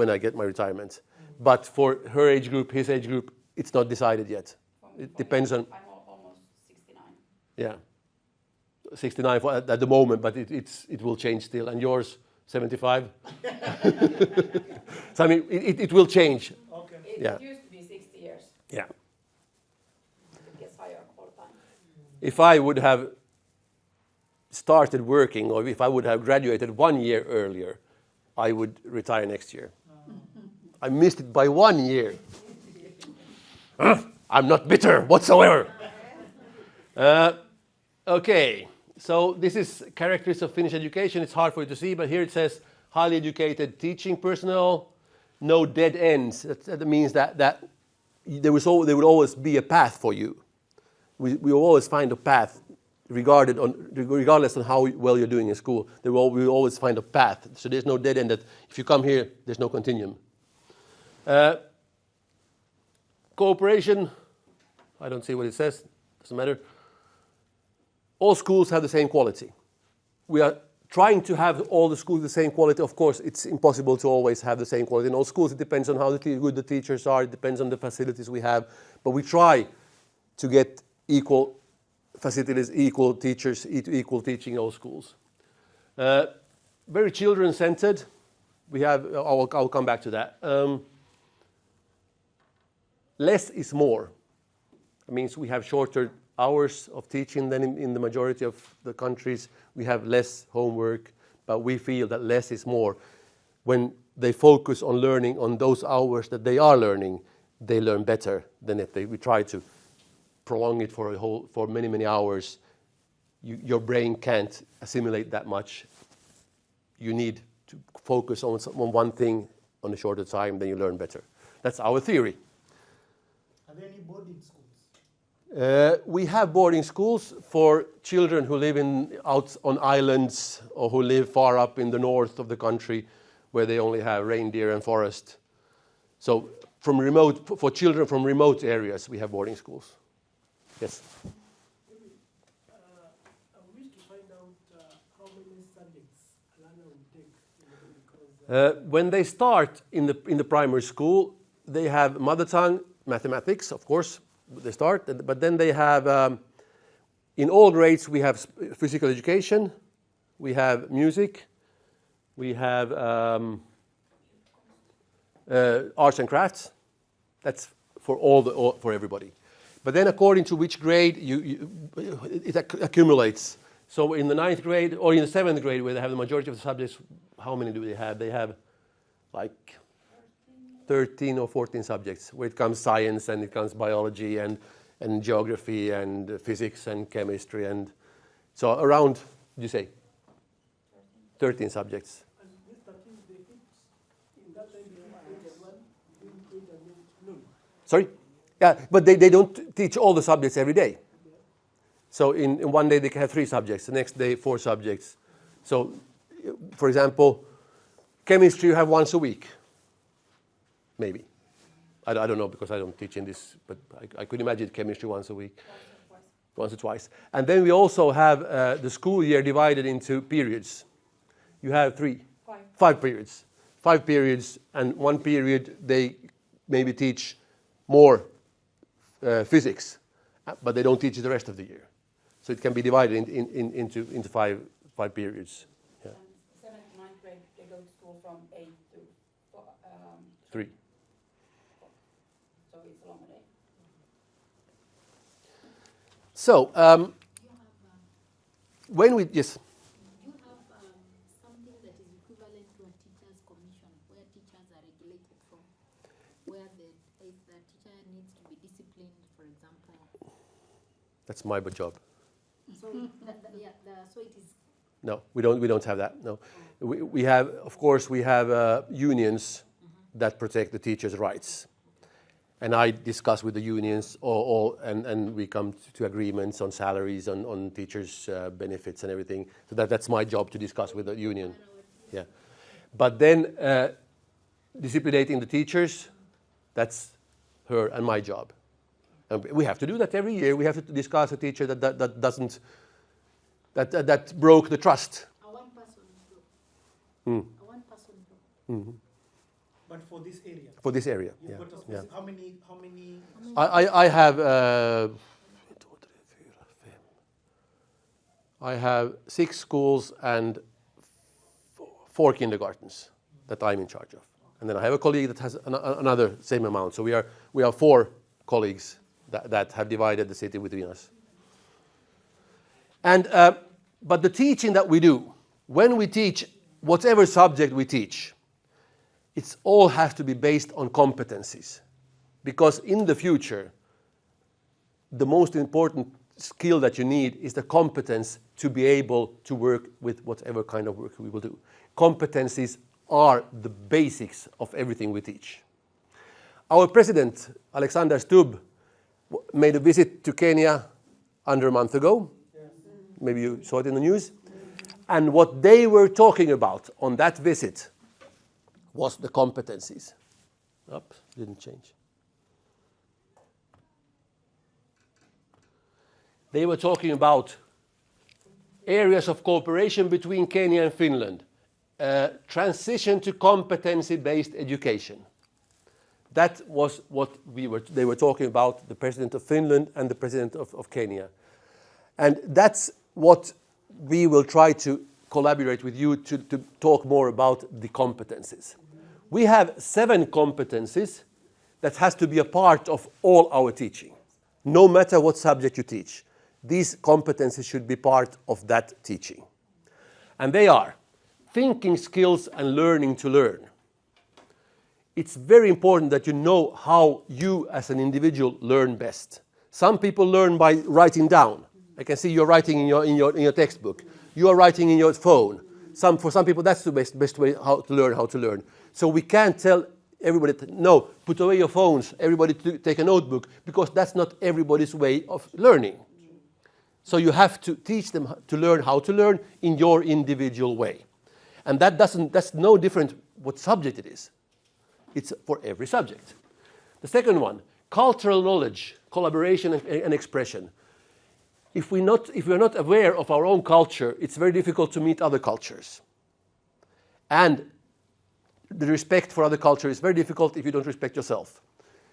[SPEAKER 5] I get my retirement. But for her age group, his age group, it's not decided yet. It depends on...
[SPEAKER 6] I'm almost 69.
[SPEAKER 5] Yeah. 69 at the moment, but it will change still. And yours, 75? So I mean, it will change.
[SPEAKER 1] Okay.
[SPEAKER 6] It used to be 60 years.
[SPEAKER 5] Yeah.
[SPEAKER 6] It gets higher all the time.
[SPEAKER 5] If I would have started working, or if I would have graduated 1 year earlier, I would retire next year. I missed it by 1 year. I'm not bitter whatsoever. Okay. So this is characteristics of Finnish education. It's hard for you to see, but here it says highly educated teaching personnel, no dead ends. That means that there would always be a path for you. We will always find a path, regardless of how well you're doing in school. We will always find a path. So there's no dead end. That if you come here, there's no continuum. Cooperation. I don't see what it says. Doesn't matter. All schools have the same quality. We are trying to have all the schools the same quality. Of course, it's impossible to always have the same quality in all schools. It depends on how good the teachers are. It depends on the facilities we have. But we try to get equal facilities, equal teachers, equal teaching in all schools. Very children-centered. I'll come back to that. Less is more. It means we have shorter hours of teaching than in the majority of the countries. We have less homework, but we feel that less is more. When they focus on learning on those hours that they are learning, they learn better than if we try to prolong it for many, many hours. Your brain can't assimilate that much. You need to focus on one thing on a shorter time, then you learn better. That's our theory.
[SPEAKER 1] Are there any boarding schools?
[SPEAKER 5] We have boarding schools for children who live out on islands or who live far up in the north of the country where they only have reindeer and forest. So for children from remote areas, we have boarding schools. Yes?
[SPEAKER 7] I wish to find out how many subjects a learner will take.
[SPEAKER 5] When they start in the primary school, they have mother tongue, mathematics, of course, they start, but then they have, in all grades, we have physical education, we have music, we have arts and crafts. That's for everybody. But then according to which grade it accumulates. So in the 9th grade or in the 7th grade where they have the majority of the subjects, how many do they have? They have like 13 or 14 subjects where it comes science and it comes biology and geography and physics and chemistry. And so around, you say? 13 subjects. Sorry? Yeah, but they don't teach all the subjects every day. So in one day they can have 3 subjects, the next day 4 subjects. So, for example, chemistry you have once a week, maybe. I don't know because I don't teach in this, but I could imagine chemistry once a week. Once or twice. And then we also have the school year divided into periods. You have 5 periods. 5 periods, and one period they maybe teach more physics, but they don't teach it the rest of the year. So it can be divided into 5 periods. Yeah.
[SPEAKER 7] 7th, 9th grade, they go to school from 8 to
[SPEAKER 5] 3.
[SPEAKER 7] So it's a long day.
[SPEAKER 5] So when we yes.
[SPEAKER 6] You have something that is equivalent to a teacher's commission, where teachers are regulated from, where if the teacher needs to be disciplined, for example.
[SPEAKER 5] That's my job.
[SPEAKER 6] So, so it is.
[SPEAKER 5] No, we don't have that. No, we have, of course, we have unions that protect the teachers' rights, and I discuss with the unions and we come to agreements on salaries, on teachers' benefits and everything. So that's my job to discuss with the union. Yeah, but then disciplinating the teachers, that's her and my job. And we have to do that every year. We have to discuss a teacher that doesn't. That broke the trust.
[SPEAKER 6] A one-person job. A one-person job.
[SPEAKER 1] But for this area.
[SPEAKER 5] For this area, yeah.
[SPEAKER 1] Yeah. How many?
[SPEAKER 5] I have. I have 6 schools and 4 kindergartens that I'm in charge of, and then I have a colleague that has another same amount. So we are 4 colleagues that have divided the city between us. And but the teaching that we do, when we teach whatever subject we teach, it all has to be based on competencies, because in the future, the most important skill that you need is the competence to be able to work with whatever kind of work we will do. Competencies are the basics of everything we teach. Our president, Alexander Stubb, made a visit to Kenya under a month ago. Maybe you saw it in the news. And what they were talking about on that visit was the competencies. Oops, didn't change. They were talking about areas of cooperation between Kenya and Finland, transition to competency-based education. That was what they were talking about, the president of Finland and the president of Kenya. And that's what we will try to collaborate with you to talk more about the competencies. We have 7 competencies that has to be a part of all our teaching. No matter what subject you teach, these competencies should be part of that teaching. And they are thinking skills and learning to learn. It's very important that you know how you as an individual learn best. Some people learn by writing down. I can see you're writing in your textbook. You are writing in your phone. For some people, that's the best way how to learn. So we can't tell everybody, no, put away your phones, everybody take a notebook, because that's not everybody's way of learning. So you have to teach them to learn how to learn in your individual way. And that's no different what subject it is. It's for every subject. The second one, cultural knowledge, collaboration and expression. If we're not aware of our own culture, it's very difficult to meet other cultures. And the respect for other culture is very difficult if you don't respect yourself.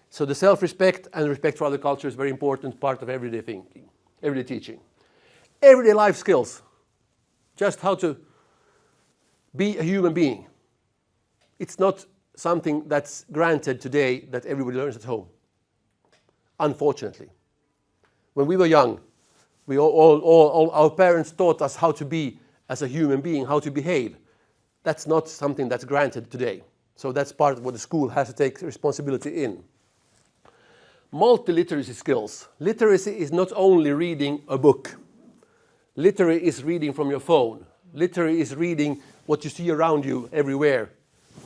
[SPEAKER 5] So the self-respect and respect for other culture is a very important part of everyday thinking, everyday teaching. Everyday life skills, just how to be a human being. It's not something that's granted today that everybody learns at home, unfortunately. When we were young, all our parents taught us how to be as a human being, how to behave. That's not something that's granted today. So that's part of what the school has to take responsibility in. Multiliteracy skills. Literacy is not only reading a book. Literary is reading from your phone. Literary is reading what you see around you everywhere,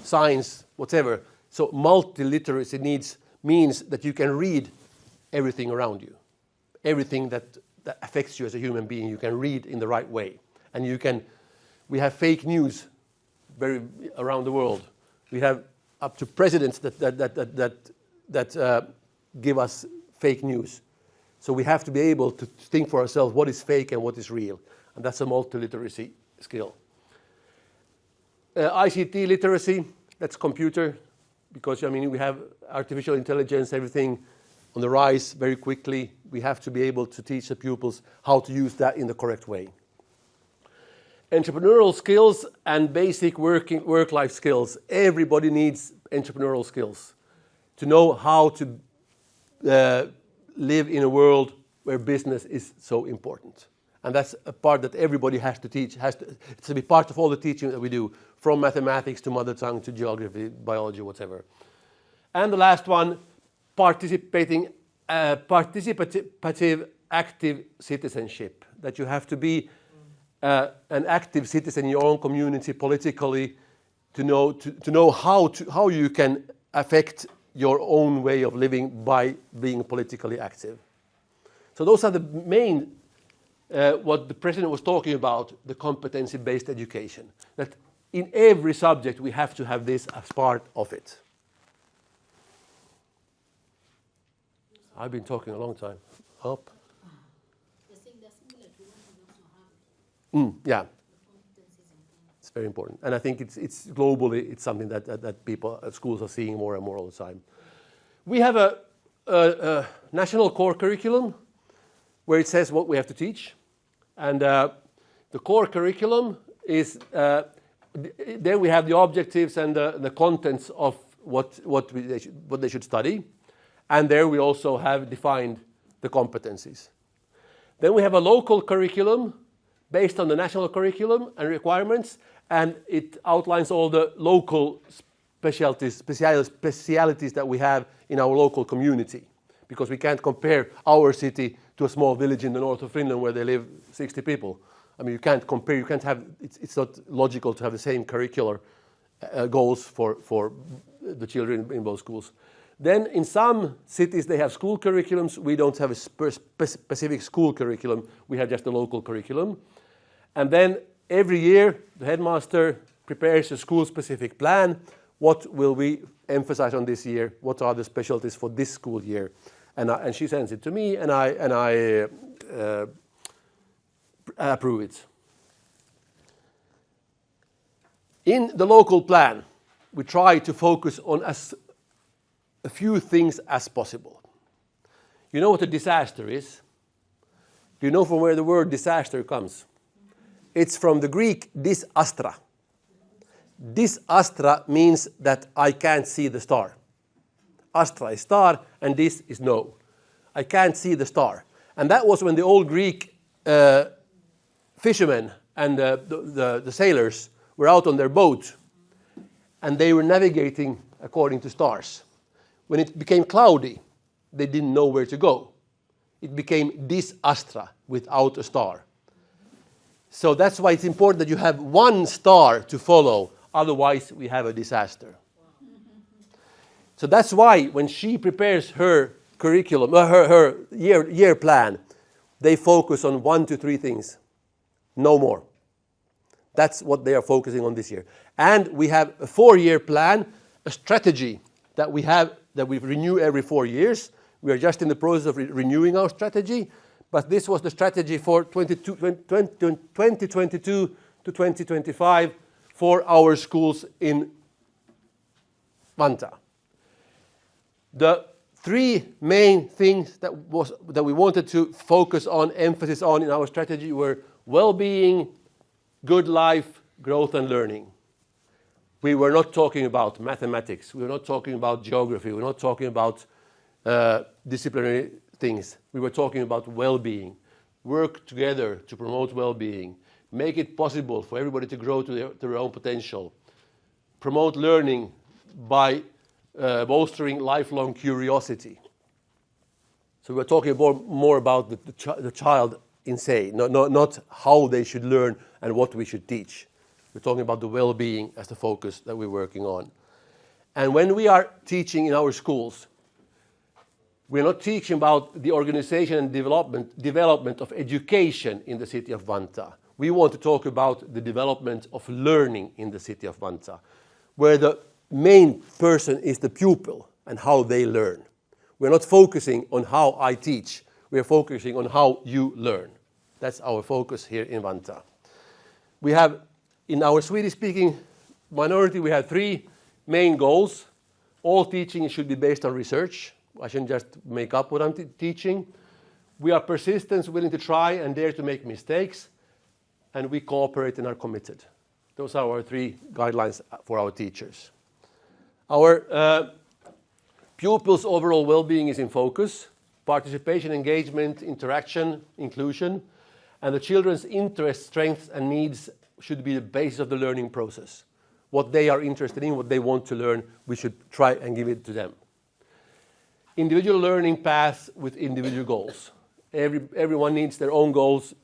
[SPEAKER 5] signs, whatever. So multiliteracy means that you can read everything around you. Everything that affects you as a human being, you can read in the right way. And we have fake news around the world. We have up to presidents that give us fake news. So we have to be able to think for ourselves what is fake and what is real. And that's a multiliteracy skill. ICT literacy, that's computer, because we have artificial intelligence, everything on the rise very quickly. We have to be able to teach the pupils how to use that in the correct way. Entrepreneurial skills and basic work-life skills. Everybody needs entrepreneurial skills to know how to live in a world where business is so important. And that's a part that everybody has to teach. It's to be part of all the teaching that we do, from mathematics to mother tongue to geography, biology, whatever. And the last one, participative active citizenship. That you have to be an active citizen in your own community politically to know how you can affect your own way of living by being politically active. So those are the main, what the president was talking about, the competency-based education. That in every subject we have to have this as part of it. I've been talking a long time. Hope.
[SPEAKER 6] You're saying they're similar to what we also have.
[SPEAKER 5] Yeah. It's very important. And I think it's globally, it's something that people at schools are seeing more and more all the time. We have a national core curriculum where it says what we have to teach. And the core curriculum is, there we have the objectives and the contents of what they should study. And there we also have defined the competencies. Then we have a local curriculum based on the national curriculum and requirements, and it outlines all the local specialities that we have in our local community, because we can't compare our city to a small village in the north of Finland where they live 60 people. I mean, you can't compare, you can't have, it's not logical to have the same curricular goals for the children in both schools. Then in some cities they have school curriculums. We don't have a specific school curriculum. We have just a local curriculum. And then every year the headmaster prepares a school-specific plan. What will we emphasize on this year? What are the specialties for this school year? And she sends it to me, and I approve it. In the local plan, we try to focus on as a few things as possible. You know what a disaster is? Do you know from where the word disaster comes? It's from the Greek disastra. Disastra means that I can't see the star. Astra is star, and dis is no. I can't see the star. And that was when the old Greek fishermen and the sailors were out on their boat, and they were navigating according to stars. When it became cloudy, they didn't know where to go. It became disastra, without a star. So that's why it's important that you have one star to follow, otherwise we have a disaster. So that's why when she prepares her curriculum, her year plan, they focus on 1 to 3 things, no more. That's what they are focusing on this year. And we have a 4-year plan, a strategy that we renew every 4 years. We are just in the process of renewing our strategy, but this was the strategy for 2022 to 2025 for our schools in Vantaa. The three main things that we wanted to focus on, emphasis on in our strategy were well-being, good life, growth and learning. We were not talking about mathematics. We were not talking about geography. We were not talking about disciplinary things. We were talking about well-being. Work together to promote well-being. Make it possible for everybody to grow to their own potential. Promote learning by bolstering lifelong curiosity. So we're talking more about the child in se, not how they should learn and what we should teach. We're talking about the well-being as the focus that we're working on. And when we are teaching in our schools, we're not teaching about the organization and development of education in the city of Vantaa. We want to talk about the development of learning in the city of Vantaa, where the main person is the pupil and how they learn. We're not focusing on how I teach. We're focusing on how you learn. That's our focus here in Vantaa. We have, in our Swedish-speaking minority, we have three main goals. All teaching should be based on research. I shouldn't just make up what I'm teaching. We are persistent, willing to try and dare to make mistakes. And we cooperate and are committed. Those are our three guidelines for our teachers. Our pupils' overall well-being is in focus. Participation, engagement, interaction, inclusion. And the children's interests, strengths and needs should be the basis of the learning process. What they are interested in, what they want to learn, we should try and give it to them. Individual learning paths with individual goals. Everyone needs their own goals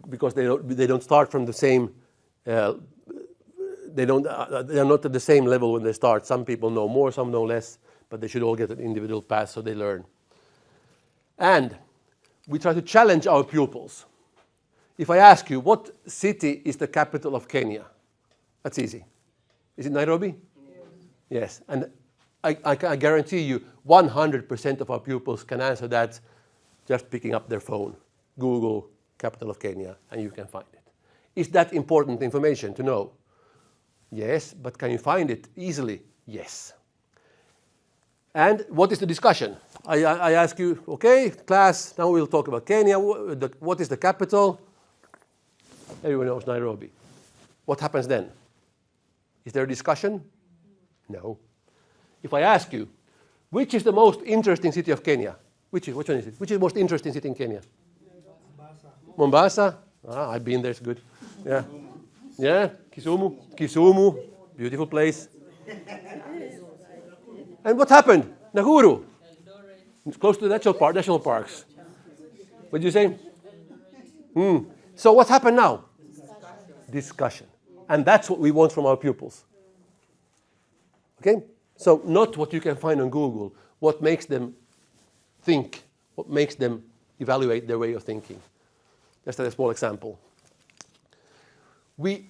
[SPEAKER 5] because they don't start from the same. They are not at the same level when they start. Some people know more, some know less, but they should all get an individual path so they learn. And we try to challenge our pupils. If I ask you, what city is the capital of Kenya? That's easy. Is it Nairobi? Yes. And I guarantee you 100% of our pupils can answer that just picking up their phone. Google capital of Kenya and you can find it. Is that important information to know? Yes, but can you find it easily? Yes. And what is the discussion? I ask you, okay, class, now we'll talk about Kenya. What is the capital? Everyone knows Nairobi. What happens then? Is there a discussion? No. If I ask you, which is the most interesting city of Kenya? Which one is it? Which is the most interesting city in Kenya? Mombasa. I've been there, it's good. Yeah. Yeah, Kisumu, beautiful place. And what happened? Nakuru. It's close to the national parks. What did you say? So what happened now? Discussion. And that's what we want from our pupils. Okay? So not what you can find on Google, what makes them think, what makes them evaluate their way of thinking. Just a small example. We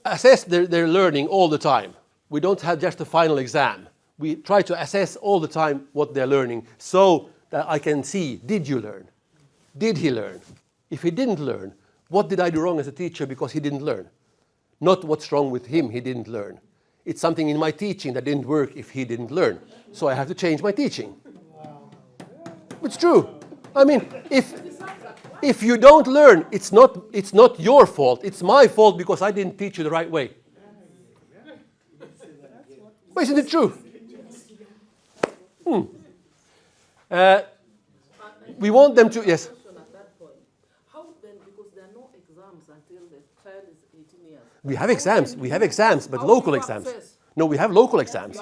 [SPEAKER 5] assess their learning all the time. We don't have just a final exam. We try to assess all the time what they're learning so that I can see, did you learn? Did he learn? If he didn't learn, what did I do wrong as a teacher because he didn't learn? Not what's wrong with him, he didn't learn. It's something in my teaching that didn't work if he didn't learn. So I have to change my teaching. It's true. I mean, if you don't learn, it's not your fault. It's my fault because I didn't teach you the right way. But isn't it true? We want them to, yes.
[SPEAKER 8] How then, because there are no exams until the child is 18 years.
[SPEAKER 5] We have exams, but local exams. No, we have local exams,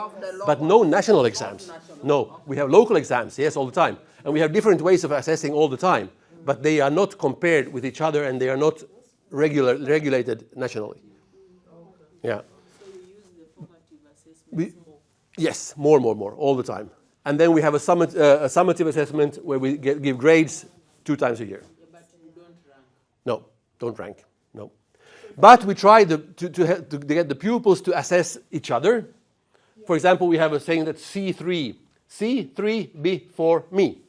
[SPEAKER 5] but no national exams. No, we have local exams, yes, all the time. And we have different ways of assessing all the time, but they are not compared with each other and they are not regulated nationally. Yeah.
[SPEAKER 8] So you use the formative assessments more?
[SPEAKER 5] Yes, more, all the time. And then we have a summative assessment where we give grades 2 times a year.
[SPEAKER 8] Yeah, but you don't rank?
[SPEAKER 5] No, don't rank, no. But we try to get the pupils to assess each other. For example, we have a saying that C3 before me.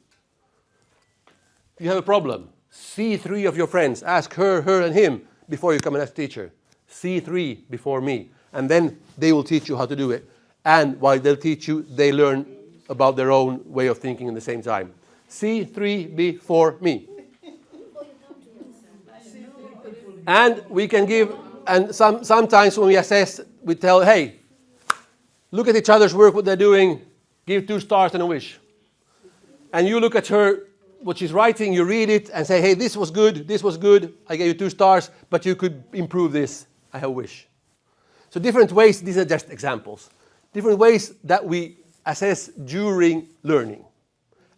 [SPEAKER 5] If you have a problem, see 3 of your friends, ask her and him before you come and ask the teacher. C3 before me. And then they will teach you how to do it. and while they'll teach you, they learn about their own way of thinking at the same time. C3 before me. And we can give, and sometimes when we assess, we tell, hey, look at each other's work, what they're doing, give 2 stars and a wish. And you look at her, what she's writing, you read it and say, hey, this was good, I gave you 2 stars, but you could improve this, I have a wish. So different ways, these are just examples. Different ways that we assess during learning.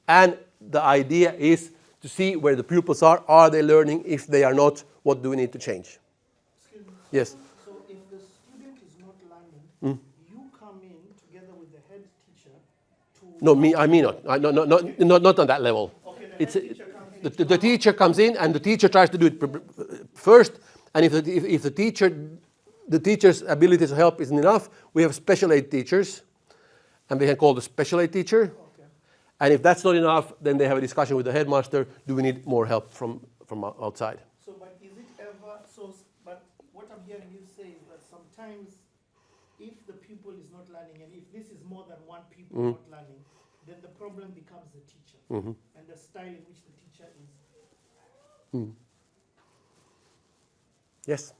[SPEAKER 5] And the idea is to see where the pupils are they learning? If they are not, what do we need to change?
[SPEAKER 1] Excuse me.
[SPEAKER 5] Yes?
[SPEAKER 1] So if the student is not learning, you come in together with the head teacher to...
[SPEAKER 5] No, me, I mean not on that level.
[SPEAKER 1] Okay,
[SPEAKER 5] It's the teacher comes in and the teacher tries to do it first, and if the teacher's ability to help isn't enough, we have special aid teachers, and they can call the special aid teacher.
[SPEAKER 1] Okay.
[SPEAKER 5] And if that's not enough, then they have a discussion with the headmaster. Do we need more help from outside?
[SPEAKER 1] So, but is it ever so? But what I'm hearing you say is that sometimes, if the pupil is not learning, and if this is more than one pupil not learning, then the problem becomes the teacher and the style in which the teacher is.
[SPEAKER 5] Yes.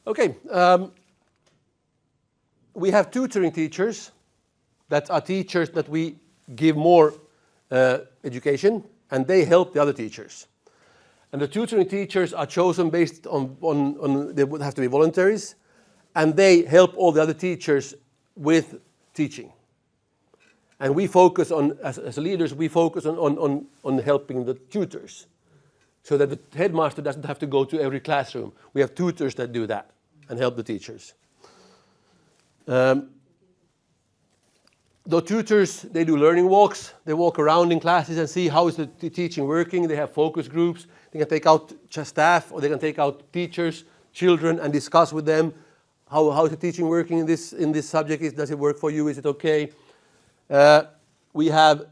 [SPEAKER 5] Okay. We have tutoring teachers that are teachers that we give more education, and they help the other teachers. And the tutoring teachers are chosen based on they would have to be voluntaries, and they help all the other teachers with teaching. And we focus on, as leaders, we focus on helping the tutors, so that the headmaster doesn't have to go to every classroom. We have tutors that do that and help the teachers. The tutors, they do learning walks. They walk around in classes and see how is the teaching working. They have focus groups. They can take out staff, or they can take out teachers, children, and discuss with them how is the teaching working in this subject. Does it work for you? Is it okay? We have,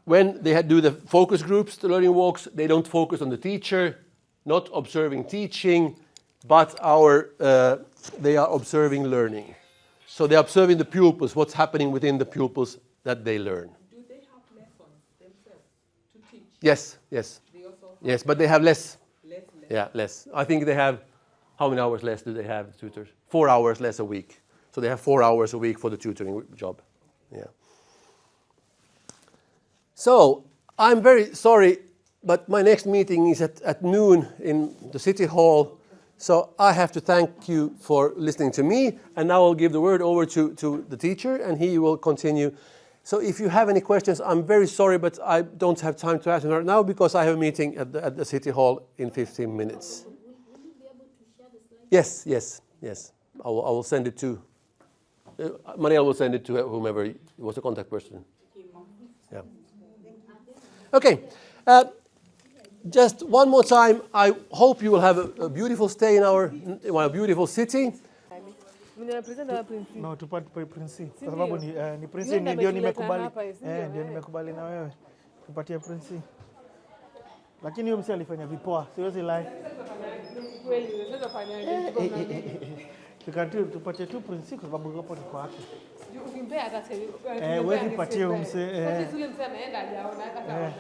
[SPEAKER 5] when they do the focus groups, the learning walks, they don't focus on the teacher, not observing teaching, but they are observing learning. So they're observing the pupils, what's happening within the pupils that they learn.
[SPEAKER 8] Do they have lessons themselves to teach?
[SPEAKER 5] Yes.
[SPEAKER 8] They also
[SPEAKER 5] Yes, but they have less.
[SPEAKER 8] less.
[SPEAKER 5] Yeah, less. I think they have, how many hours less do they have, tutors? 4 hours less a week. So they have 4 hours a week for the tutoring job. Yeah. So I'm very sorry, but my next meeting is at noon in the City Hall. So I have to thank you for listening to me. And now I'll give the word over to the teacher, and he will continue. So if you have any questions, I'm very sorry, but I don't have time to answer right now because I have a meeting at the City Hall in 15 minutes.
[SPEAKER 6] Will you be able to share the slides?
[SPEAKER 5] Yes. I will send it to... Maria will send it to whomever was the contact person. Yeah. Okay. Just one more time, I hope you will have a beautiful stay in our beautiful city.
[SPEAKER 1] No, tupate Prince kwa sababu ni Prince ndio nimekubali. Ndio nimekubali na wewe. Tupatie Prince. Lakini huyo msi alifanya vipoa, siwezi lie.
[SPEAKER 8] Kweli, unaweza fanyaje?
[SPEAKER 1] Tupatie tu Prince kwa sababu hapo ni kwa yake.
[SPEAKER 8] Ukimpea hata sasa.
[SPEAKER 1] Wewe tupatie huyo msi.
[SPEAKER 8] Sasa yule msi anaenda hajaona hata.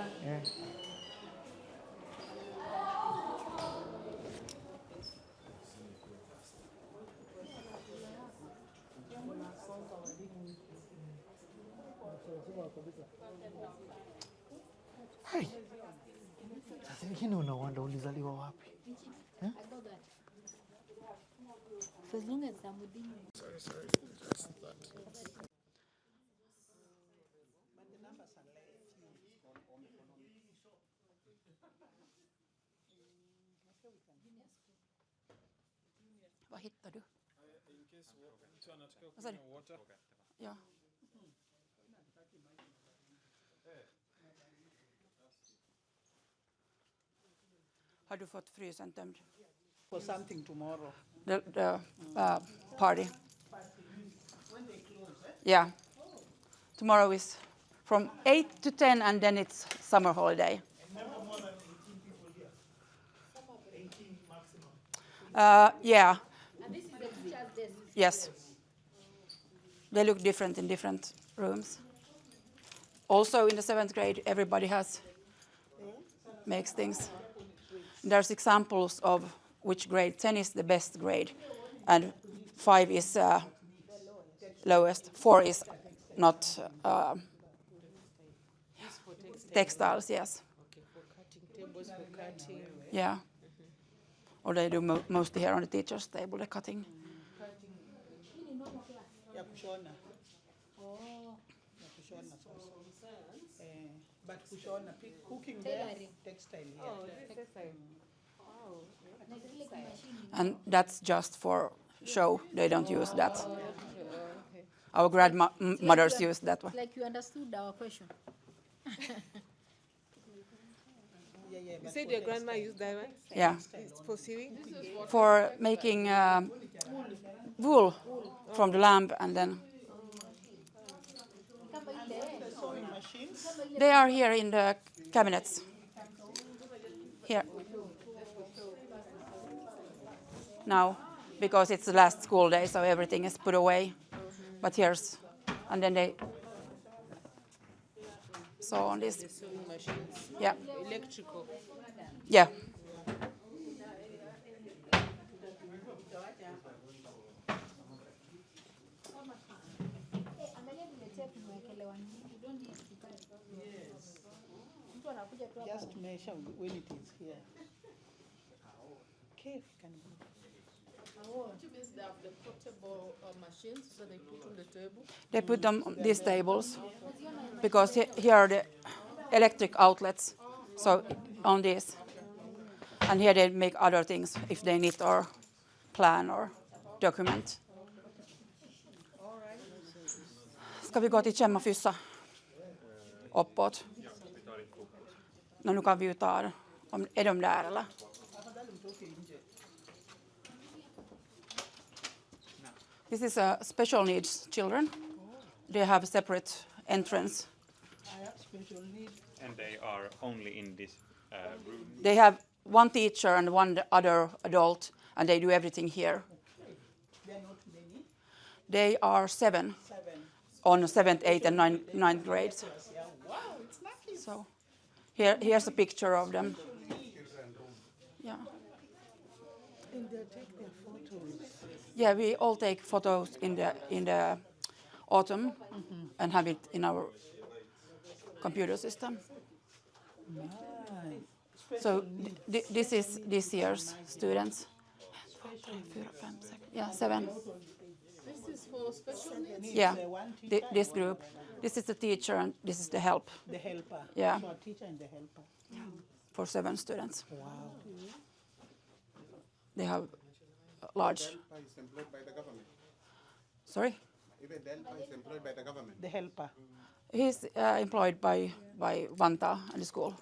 [SPEAKER 1] Hai. Sasa wengine unawanda ulizaliwa wapi?
[SPEAKER 6] I got that. For as long as I'm within you.
[SPEAKER 1] Sorry, just that.
[SPEAKER 7] Vad hittar du? Vad sa du? Ja. Har du fått frysen tömd?
[SPEAKER 2] For something tomorrow.
[SPEAKER 7] The party.
[SPEAKER 2] When they close,
[SPEAKER 7] Yeah. Tomorrow is from 8 to 10 and then it's summer holiday.
[SPEAKER 1] Never more than 18 people here. 18 maximum.
[SPEAKER 7] Yeah.
[SPEAKER 6] And this is the teacher's desk.
[SPEAKER 7] Yes. They look different in different rooms. Also in the 7th grade, everybody makes things. There's examples of which grade. 10 is the best grade, and 5 is lowest. 4 is not textiles, yes.
[SPEAKER 8] Okay, for cutting tables, for cutting.
[SPEAKER 7] Yeah. Or they do mostly here on the teacher's table, the cutting.
[SPEAKER 2] Ya kushona. Oh. Ya kushona sasa. But kushona, cooking there, textile here.
[SPEAKER 8] Oh, textile. Wow.
[SPEAKER 7] And that's just for show. They don't use that. Our grandmothers use that one.
[SPEAKER 6] It's like you understood our question.
[SPEAKER 8] You said your grandma used that one?
[SPEAKER 7] Yeah.
[SPEAKER 8] It's for sewing?
[SPEAKER 7] For making wool from the lamb, and then they are here in the cabinets. Here. Now, because it's the last school day, so everything is put away. But here's, and then they sew on this.
[SPEAKER 8] The sewing machines.
[SPEAKER 7] Yeah.
[SPEAKER 8] Electrical.
[SPEAKER 7] Yeah.
[SPEAKER 2] Just measure when it is here. Cave can be.
[SPEAKER 8] Which means they have the portable machines, so they put on the table.
[SPEAKER 7] They put them on these tables because here are the electric outlets, so on this. And here they make other things if they need or plan or document. Ska vi gå till Känn och fyssa? Uppåt. No, nu kan vi ju ta det. Är de där eller? This is special needs children. They have a separate entrance.
[SPEAKER 2] Special needs.
[SPEAKER 4] And they are only in this room.
[SPEAKER 7] They have one teacher and one other adult, and they do everything here.
[SPEAKER 2] They are not many.
[SPEAKER 7] They are 7 on 7th, 8th, and 9th grades.
[SPEAKER 2] Wow, it's lucky.
[SPEAKER 7] So here's a picture of them. Yeah.
[SPEAKER 2] And they take their photos.
[SPEAKER 7] Yeah, we all take photos in the autumn and have it in our computer system.
[SPEAKER 2] Nice.
[SPEAKER 7] So this is this year's students. Yeah, 7.
[SPEAKER 8] This is for special needs?
[SPEAKER 7] Yeah, this group. This is the teacher and this is the help.
[SPEAKER 2] The helper.
[SPEAKER 7] Yeah.
[SPEAKER 2] So a teacher and the helper.
[SPEAKER 7] For 7 students.
[SPEAKER 2] Wow.
[SPEAKER 7] They have large.
[SPEAKER 9] Is employed by the government.
[SPEAKER 7] Sorry?
[SPEAKER 9] Even the helper is employed by the government.
[SPEAKER 2] The helper.
[SPEAKER 7] He's employed by Vantaa and the school.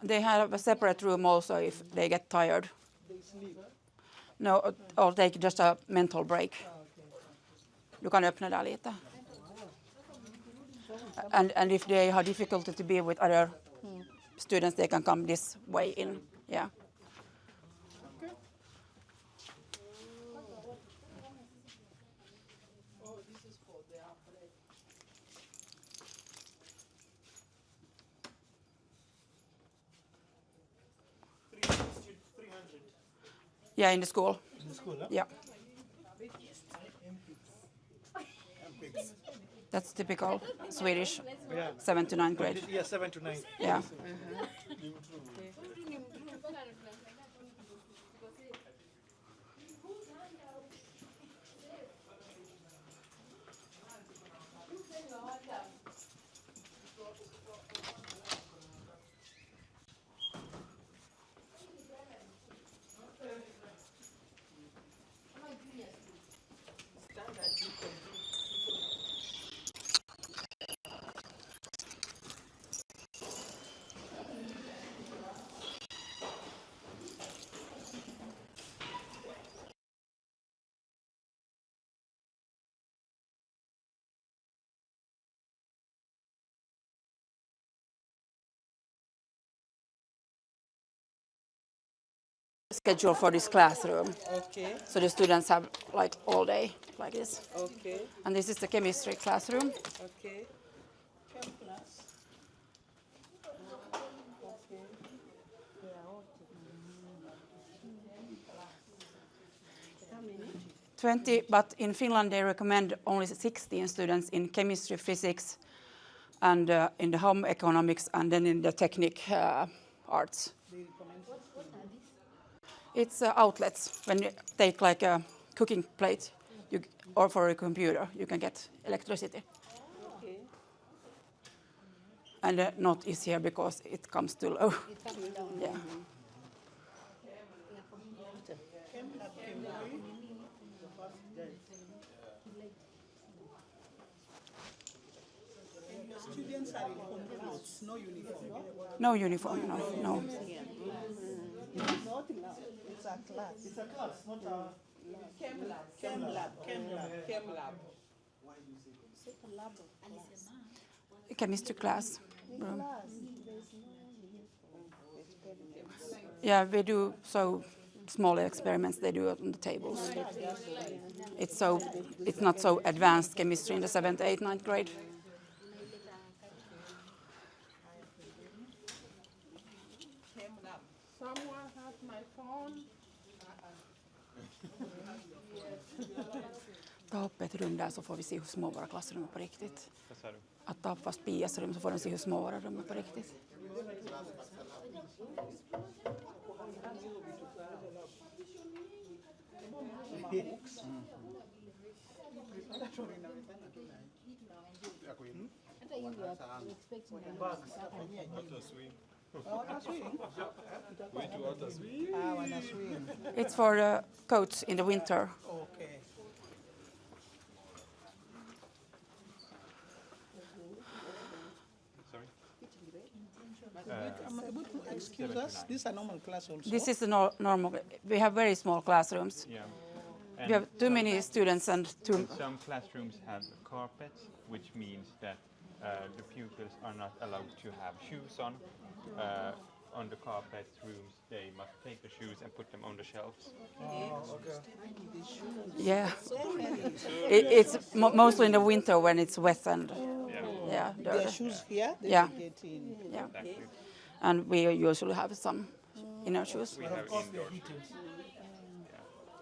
[SPEAKER 7] They have a separate room also if they get tired.
[SPEAKER 2] They sleep.
[SPEAKER 7] No, or take just a mental break. Du kan öppna där lite. And if they have difficulty to be with other students, they can come this way in. Yeah. Yeah, in the school.
[SPEAKER 1] In the school, huh?
[SPEAKER 7] Yeah. That's typical Swedish,
[SPEAKER 1] Yeah.
[SPEAKER 7] 7th to 9th grade.
[SPEAKER 1] Yeah, 7 to 9.
[SPEAKER 7] Yeah. schedule for this classroom.
[SPEAKER 2] Okay,
[SPEAKER 7] So the students have like all day like this.
[SPEAKER 2] okay,
[SPEAKER 7] And this is the chemistry classroom.
[SPEAKER 2] okay. Chem class. Okay.
[SPEAKER 7] 20, but in Finland they recommend only 16 students in chemistry, physics, and in the home economics, and then in the technique arts. It's outlets. When you take like a cooking plate, or for a computer, you can get electricity.
[SPEAKER 2] Okay.
[SPEAKER 7] And not is here because it comes too low. Yeah.
[SPEAKER 2] Chem lab, chemistry. And your students are in home clothes, no uniform.
[SPEAKER 7] No uniform, no.
[SPEAKER 2] Not lab, it's a class.
[SPEAKER 1] It's a class, not a.
[SPEAKER 2] Chem lab, chem lab, chem lab, chem lab.
[SPEAKER 7] Chemistry class. Yeah, we do so small experiments they do on the tables. It's not so advanced chemistry in the 7th, 8th, 9th grade.
[SPEAKER 2] Chem lab. Someone has my phone.
[SPEAKER 7] Ta upp ett rum där så får vi se hur små våra klassrum är på riktigt.
[SPEAKER 4] Vad sa du?
[SPEAKER 7] Att ta upp fast Pias rum så får de se hur små våra rum är på riktigt. It's for coats in the winter.
[SPEAKER 2] Okay.
[SPEAKER 4] Sorry?
[SPEAKER 2] Excuse us, these are normal class also.
[SPEAKER 7] This is the normal. We have very small classrooms.
[SPEAKER 4] Yeah.
[SPEAKER 7] We have too many students and too.
[SPEAKER 4] Some classrooms have carpets, which means that the pupils are not allowed to have shoes on the carpet rooms. They must take the shoes and put them on the shelves.
[SPEAKER 7] Yeah. It's mostly in the winter when it's wet and
[SPEAKER 4] Yeah.
[SPEAKER 2] Their
[SPEAKER 7] dirty.
[SPEAKER 2] shoes here, they
[SPEAKER 7] Yeah.
[SPEAKER 2] get in.
[SPEAKER 7] Yeah.
[SPEAKER 4] Exactly.
[SPEAKER 7] And we usually have some inner shoes.
[SPEAKER 4] We have indoors.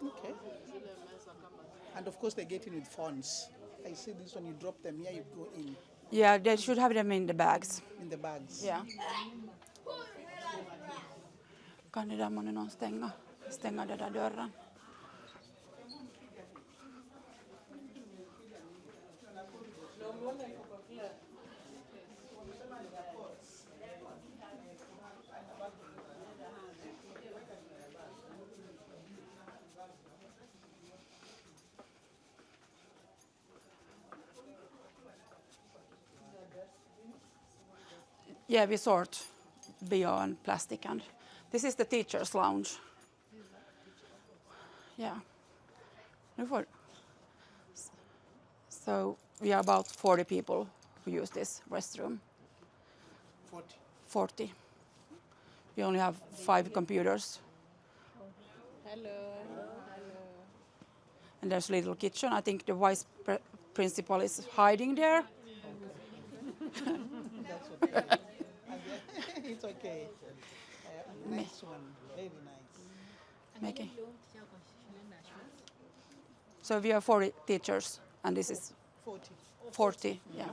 [SPEAKER 2] Okay. And of course they get in with phones. I see this one, you drop them here, you go in
[SPEAKER 7] Yeah, they should have them in the bags.
[SPEAKER 2] in the bags.
[SPEAKER 7] Yeah. Kan det där månne någon stänga den där dörren? Yeah, we sort bio and plastic, and this is the teacher's lounge. Yeah. So we are about 40 people who use this restroom. 40. We only have 5 computers.
[SPEAKER 2] Hello.
[SPEAKER 7] And there's a little kitchen. I think the vice principal is hiding there.
[SPEAKER 2] That's okay. It's okay. Nice one, very nice.
[SPEAKER 7] Okay. So we are 40 teachers, and this is
[SPEAKER 2] 40.
[SPEAKER 7] 40. Yeah.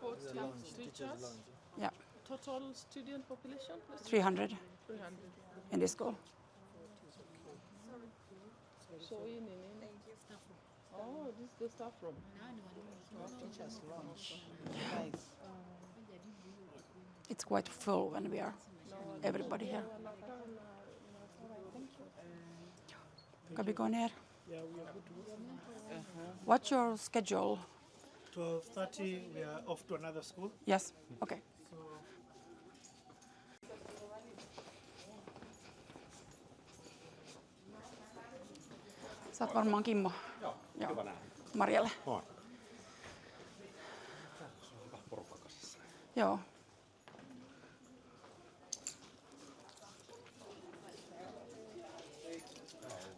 [SPEAKER 8] 40 teachers.
[SPEAKER 7] Yeah.
[SPEAKER 8] Total student population?
[SPEAKER 7] 300
[SPEAKER 8] 300.
[SPEAKER 7] in this school.
[SPEAKER 8] So oh, this is the staff room.
[SPEAKER 2] Teachers' lunch. Nice.
[SPEAKER 7] It's quite full when we are everybody here. Can we go ner? What's your schedule?
[SPEAKER 10] 12:30, we are off to another school.
[SPEAKER 7] Yes. Okay. Sä oot varmaan Kimmo. Joo. Marjalle. Joo.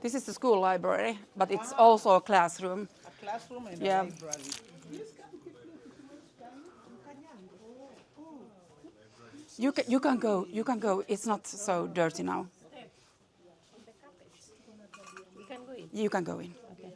[SPEAKER 7] This is the school library, but it's also a classroom.
[SPEAKER 2] A classroom and
[SPEAKER 7] Yeah.
[SPEAKER 2] a library.
[SPEAKER 7] You can go. You can go. It's not so dirty now.
[SPEAKER 3] You can go in.
[SPEAKER 7] You can go in.
[SPEAKER 3] Okay.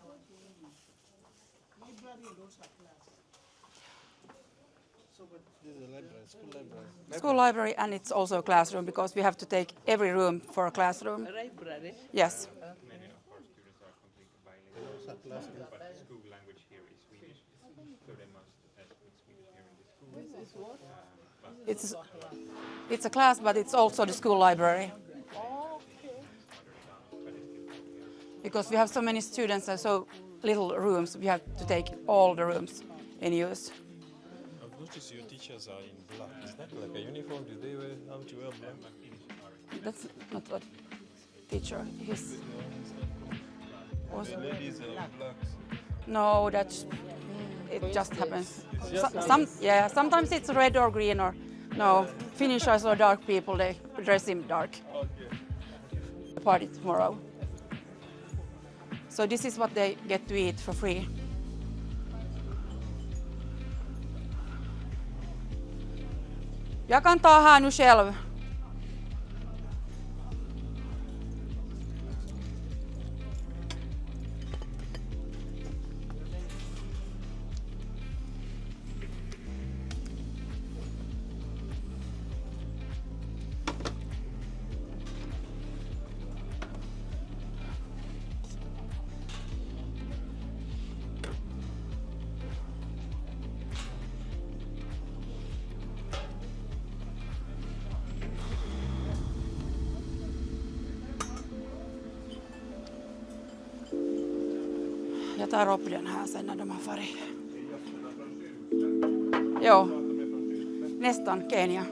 [SPEAKER 10] This is a library, school library.
[SPEAKER 7] School library, and it's also a classroom because we have to take every room for a classroom.
[SPEAKER 2] A library.
[SPEAKER 7] Yes.
[SPEAKER 4] Many of our students are completely bilingual, but school language here is Swedish, so they must speak Swedish here in the school.
[SPEAKER 2] This is what?
[SPEAKER 7] It's a class, but it's also the school library. Because we have so many students and so little rooms, we have to take all the rooms in use.
[SPEAKER 11] I've noticed your teachers are in black. Is that like a uniform? Do they have to wear black?
[SPEAKER 7] That's not a teacher. He's
[SPEAKER 11] The ladies are in black.
[SPEAKER 7] no, that's it. Just happens. Sometimes it's red or green or no. Finishers or dark people, they dress in dark. The party tomorrow. So this is what they get to eat for free. Jag kan ta här nu själv. Jag tar upp den här sen när de har farit. Jo, nästan Kenya.